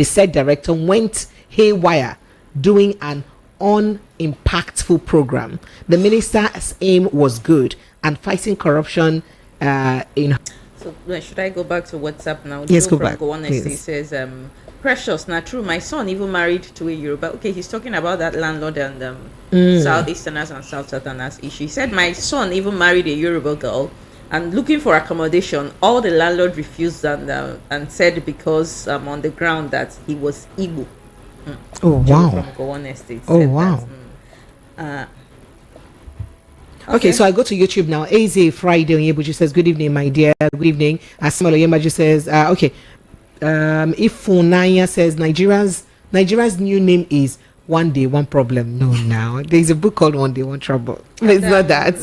said director went haywire doing an unimpactful program. The minister's aim was good and fighting corruption in. So should I go back to WhatsApp now? Yes, Joe go back. He says, Precious, not true. My son even married to a Yoruba. Okay, he's talking about that landlord and Southeasterners and Southerners issue. He said my son even married a Yoruba girl and looking for accommodation. All the landlord refused and said because on the ground that he was Igbo. Oh wow! From Gowon Estate. Oh wow! Okay, so I go to YouTube now. AZ Friday Onyebuchi says, good evening, my dear. Good evening. Asimalo Yemaji says, okay. If Funaya says Nigeria's new name is One Day, One Problem. No, now there's a book called One Day, One Trouble. It's not that.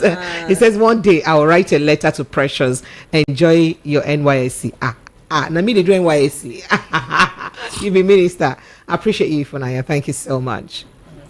It says one day I'll write a letter to Precious. Enjoy your NYSC. Now me they do NYSC. You be minister. I appreciate you, Funaya. Thank you so much.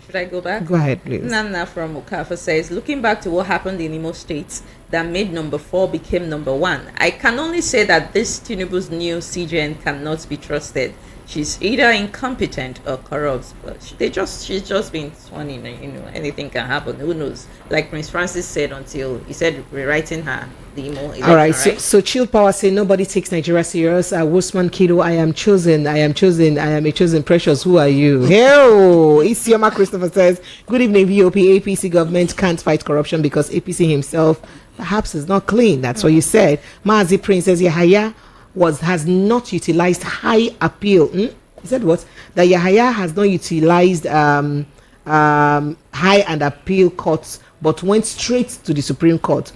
Should I go back? Go ahead, please. Nana from Okafa says, looking back to what happened in Imo State that made number 4 became number 1, I can only say that this Tinubu's new CJN cannot be trusted. She's either incompetent or corrupt. But she's just been sworn in. Anything can happen. Who knows? Like Prince Francis said until he said rewriting her the Imo election. All right. So Chill Power say nobody takes Nigeria serious. Wosman Kido, I am chosen. I am a chosen. Precious. Who are you? Hello. Isioma Christopher says, good evening, VOP. APC government can't fight corruption because APC himself perhaps is not clean. That's what you said. Mazi Prince says Yahaya has not utilized high appeal. He said what? That Yahaya has not utilized high and appeal courts, but went straight to the Supreme Court.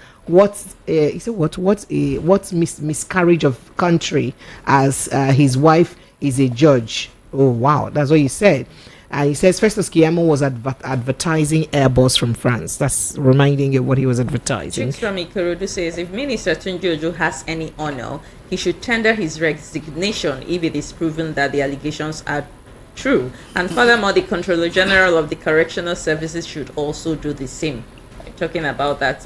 He said what miscarriage of country as his wife is a judge. Oh wow, that's what he said. He says Festus Keyamo was advertising Airbus from France. That's reminding you what he was advertising. Chicks from Ikorodu says, if Minister Tunji Ojo has any honor, he should tender his resignation if it is proven that the allegations are true. And furthermore, the Controller General of the Correctional Services should also do the same. We're talking about that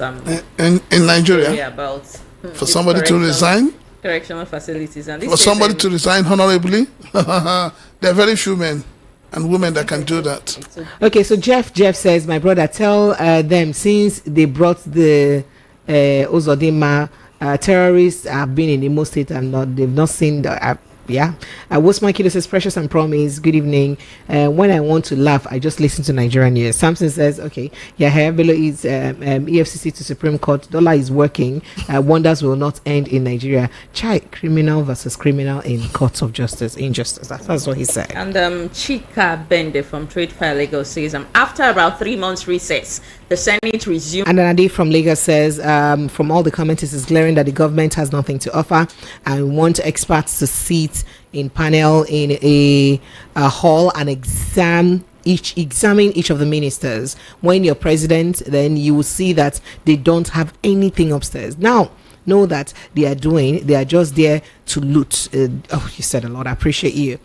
in Nigeria, about for somebody to resign, correctional facilities, and this for somebody to resign honorably. There are very few men and women that can do that. Okay, so Jeff says, my brother, tell them, since they brought the Ozodima terrorists have been in Imo State and they've not seen the Wosman Kido says, Precious and Promise, good evening. When I want to laugh, I just listen to Nigerian news. Samson says, okay, Yahaya Bello is EFCC to Supreme Court. Dollar is working. Wonders will not end in Nigeria. Chai, criminal versus criminal in courts of justice, injustice. That's what he said. And Chika Bende from Trade Fire Lagos says, after about 3 months recess, the Senate resumed. And Anadi from Lagos says, from all the comments, it is glaring that the government has nothing to offer and want experts to sit in panel in a hall and examine each of the ministers. When you're president, then you will see that they don't have anything upstairs. Now, know that they are just there to loot. You said a lot. I appreciate you.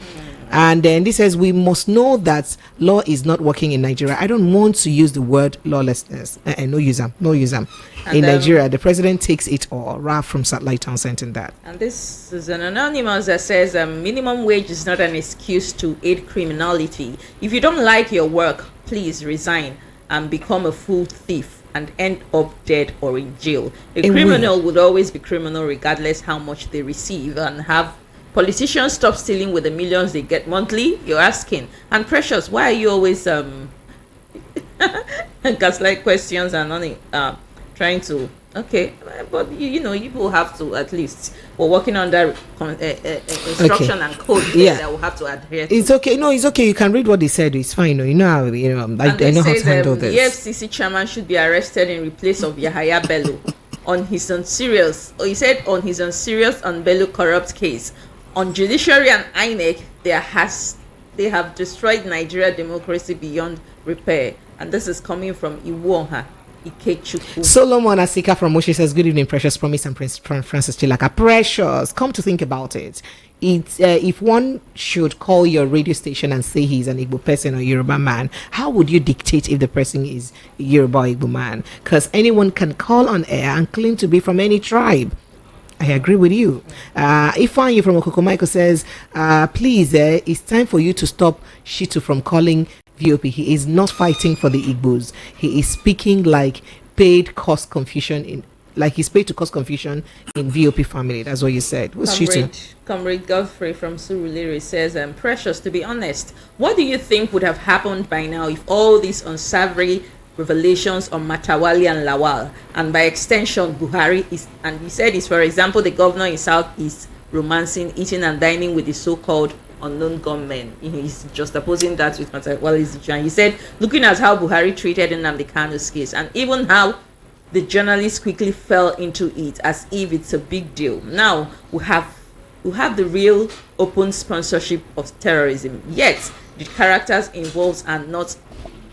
And then this says, we must know that law is not working in Nigeria. I don't want to use the word lawlessness. No use them. In Nigeria, the president takes it all. Ralph from Satellite Town sent in that. And this is an anonymous that says, minimum wage is not an excuse to aid criminality. If you don't like your work, please resign and become a full thief and end up dead or in jail. A criminal would always be criminal regardless how much they receive. And have politicians stop stealing with the millions they get monthly? You're asking. And Precious, why are you always gaslight questions and only trying to but you know, you will have to, at least we're working under instruction and code that will have to adhere to. It's okay. No, it's okay. You can read what they said. It's fine. I know how to handle this. The EFCC chairman should be arrested in replace of Yahaya Bello on his unserious on Bello corrupt case. On Judiciary and INEC, they have destroyed Nigeria democracy beyond repair. And this is coming from Iwonha Ikechukwu. Solomon Asika from Moshi says, good evening, Precious, Promise, and Francis Chilaka. Precious, come to think about it. It's if one should call your radio station and say he's an Igbo person or Yoruba man, how would you dictate if the person is Yoruba or Igbo man? Because anyone can call on air and claim to be from any tribe. I agree with you. Ifeanyi from Okokomaiko says, please, it's time for you to stop Shitu from calling VOP. He is not fighting for the Igbos. He is speaking like he's paid to cause confusion in VOP family. That's what you said. What's Shitu? Comrade Godfrey from Surulere says, Precious, to be honest, what do you think would have happened by now if all these unsavory revelations on Matawali and Lawal, and by extension Buhari, and he said is, for example, the governor in Southeast romancing, eating and dining with the so-called unknown gunmen. He's just opposing that with Matawali, and he said, looking at how Buhari treated Nnamdi Kanu's case and even how the journalists quickly fell into it as if it's a big deal. Now we have the real open sponsorship of terrorism, yet the characters involved are not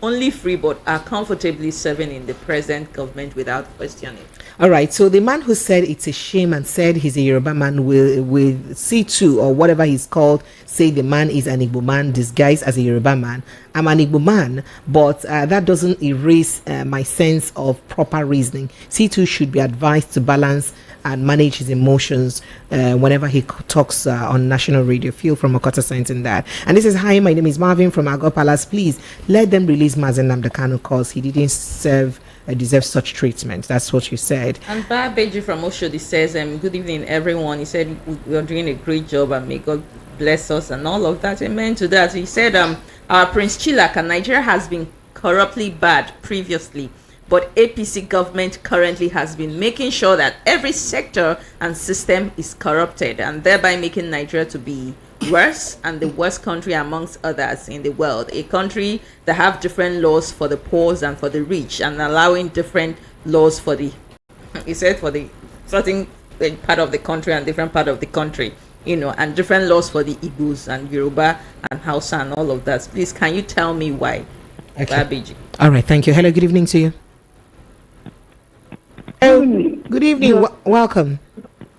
only free but are comfortably serving in the present government without questioning. All right, so the man who said it's a shame and said he's a Yoruba man will C2 or whatever he's called say the man is an Igbo man disguised as a Yoruba man. I'm an Igbo man, but that doesn't erase my sense of proper reasoning. C2 should be advised to balance and manage his emotions whenever he talks on national radio. Feel from Okota Science in that. And this is, hi, my name is Marvin from Agor Palace. Please let them release Mazen Nnamdi Kanu because he didn't deserve such treatment. That's what you said. And Babeji from Oshodi says, good evening, everyone. He said, we're doing a great job and may God bless us and all of that. Amen to that. He said, our Prince Chilaka, Nigeria has been corruptly bad previously, but APC government currently has been making sure that every sector and system is corrupted and thereby making Nigeria to be worse and the worst country amongst others in the world. A country that have different laws for the poor and for the rich and allowing different laws for the, he said, for the certain part of the country and different part of the country. and different laws for the Igbos and Yoruba and Hausa and all of that. Please, can you tell me why? Okay. All right, thank you. Hello, good evening to you. Hello, good evening. Welcome.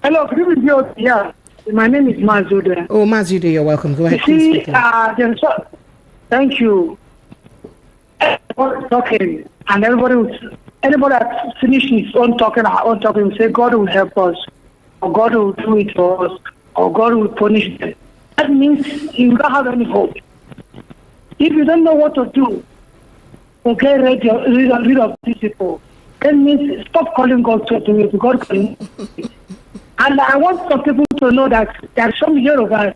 Hello, good evening. Yeah, my name is Mazude. Oh, Mazude, you're welcome. Go ahead. You see, thank you. Everybody talking, and anybody that finished his own talking, will say God will help us, or God will do it for us, or God will punish them. That means you don't have any hope. If you don't know what to do, okay, rid of these people. That means stop calling God to do it. God can. And I want some people to know that there are some Yoruba.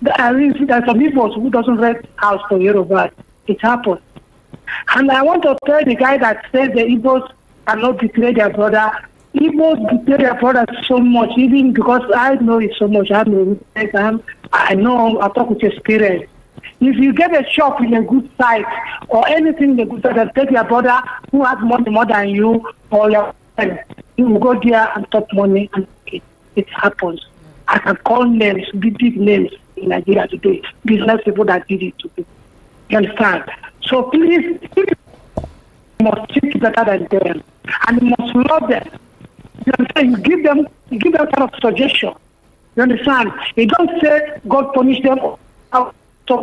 There are some people who doesn't rent house for Yoruba. It happens. And I want to tell the guy that says the Igbos cannot betray their brother. Igbos betray their brother so much, even because I know it so much. I know, I talk with experience. If you get a shop in a good site or anything in a good site, take your brother who has money more than you or your friend, you will go there and talk money, and it happens. I can call names, big names in Nigeria today, business people that did it to me. You understand? So please, you must treat better than them, and you must love them. You understand? You give them kind of suggestion. You understand? You don't say God punish them or solve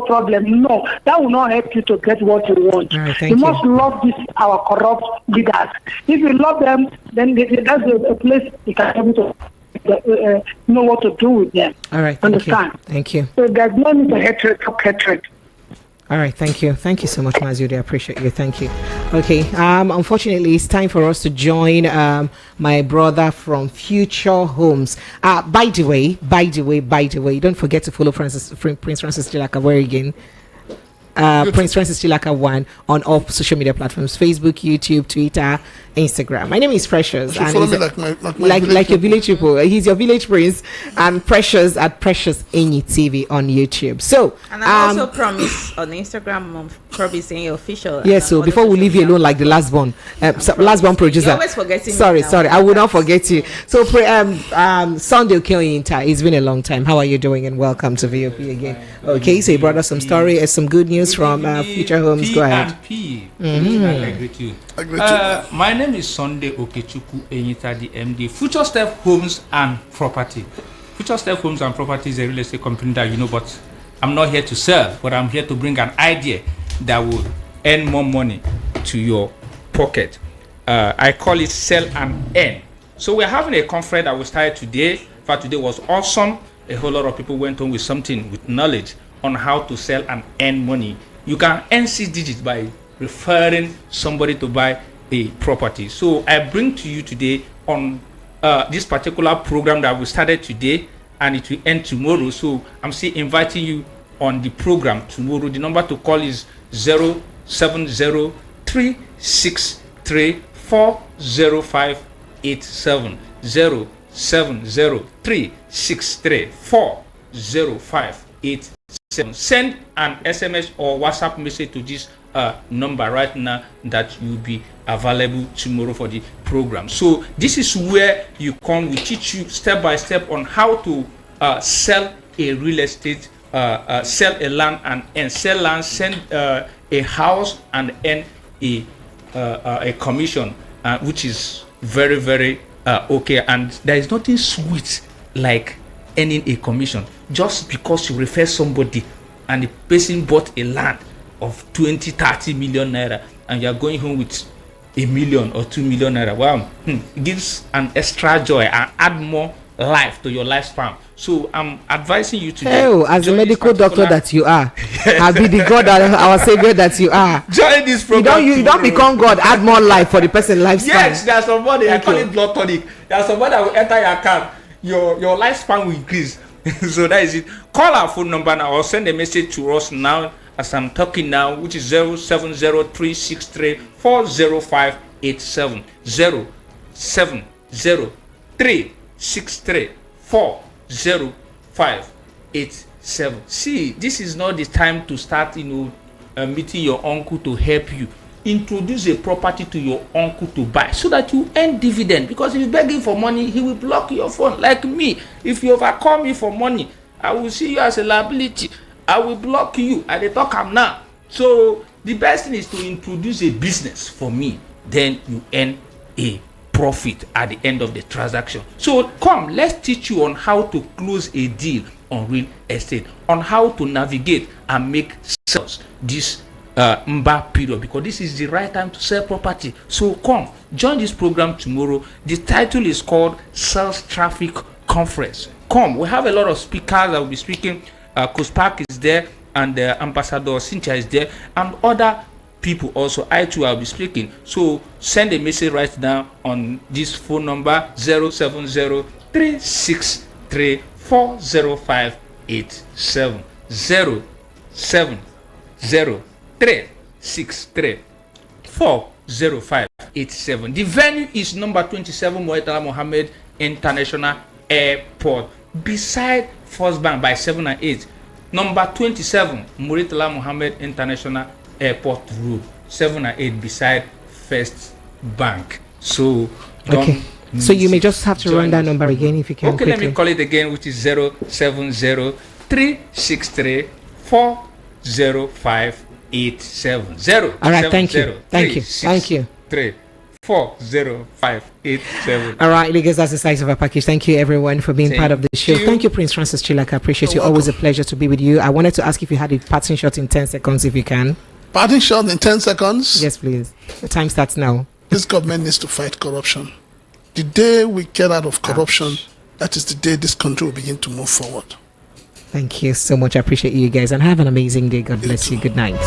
problem. No, that will not help you to get what you want. Right, you must love our corrupt leaders. If you love them, then that's a place you can be able to know what to do with them. All right, thank you. So there's no need to hatred. All right, thank you so much, Mazude. I appreciate you. Thank you. Okay, unfortunately, it's time for us to join my brother from Future Homes. By the way, don't forget to follow Prince Francis Chilaka again. Prince Francis Chilaka 1 on all social media platforms: Facebook, YouTube, Twitter, Instagram. My name is Precious, and follow me like your village people. He's your village prince, and Precious at Precious Enyi TV on YouTube. So, and I also promise on Instagram, I'm promising official. Yes. So before we leave you alone, like the last one producer. You're always forgetting. Sorry, I will not forget you. So, Sunday Okoyinta, it's been a long time. How are you doing? And welcome to VOP again. Okay, so you brought us some story and some good news from Future Homes. Go ahead. I greet you. My name is Sunday Okechukwu Enyita, the MD, Future Step Homes and Property. Future Step Homes and Property is a real estate company that you know, but I'm not here to sell, but I'm here to bring an idea that will earn more money to your pocket. I call it Sell and Earn. So we're having a conference that we started today. In fact, today was awesome. A whole lot of people went on with something, with knowledge on how to sell and earn money. You can earn 6 digits by referring somebody to buy a property. So I bring to you today on this particular program that we started today, and it will end tomorrow. So I'm still inviting you on the program tomorrow. The number to call is 070-363-40587. 070-363-40587. Send an SMS or WhatsApp message to this number right now that will be available tomorrow for the program. So this is where you come. We teach you step by step on how to sell a real estate, sell a land and sell land, send a house and earn a commission, which is very, very okay. And there is nothing sweet like earning a commission just because you refer somebody and the person bought a land of 20-30 million naira and you are going home with $1 million or 2 million naira. Wow, it gives an extra joy and add more life to your lifespan. So I'm advising you to as a medical doctor that you are, I'll be the God, our savior that you are. Join this program. You don't become God. Add more life for the person lifespan. Yes, there's somebody. I call it blood tonic. There's somebody that will enter your account. Your lifespan will increase. So that is it. Call our phone number now or send a message to us now as I'm talking now, which is 070-363-40587. 070-363-40587. See, this is not the time to start, meeting your uncle to help you. introduce a property to your uncle to buy so that you earn dividend. Because if you beg him for money, he will block your phone. Like me, if you overcome me for money, I will see you as a liability. I will block you. I dey talk am now. So the best thing is to introduce a business for me. Then you earn a profit at the end of the transaction. So come, let's teach you on how to close a deal on real estate, on how to navigate and make sales this Mba period, because this is the right time to sell property. So come, join this program tomorrow. The title is called Sales Traffic Conference. Come, we have a lot of speakers that will be speaking. Kuspak is there, and Ambassador Cynthia is there, and other people also. I too will be speaking. So send a message right now on this phone number 070-363-40587 070-363-40587. The venue is number 27 Muritala Mohammed International Airport, beside First Bank by 7 and 8. Number 27 Muritala Mohammed International Airport Road, 7 and 8, beside First Bank. So okay. So you may just have to run that number again if you can. Okay, quickly. Let me call it again, which is 070-363-40587. All right, thank you. 40587. All right, because that's the size of our package. Thank you everyone for being part of the show. Thank you, Prince Francis Chilaka. Appreciate you. Always a pleasure to be with you. I wanted to ask if you had a parting shot in 10 seconds, if you can. Parting shot in 10 seconds? Yes, please. The time starts now. This government needs to fight corruption. The day we get out of corruption, that is the day this country will begin to move forward. Thank you so much. I appreciate you guys, and have an amazing day. God bless you. Good night.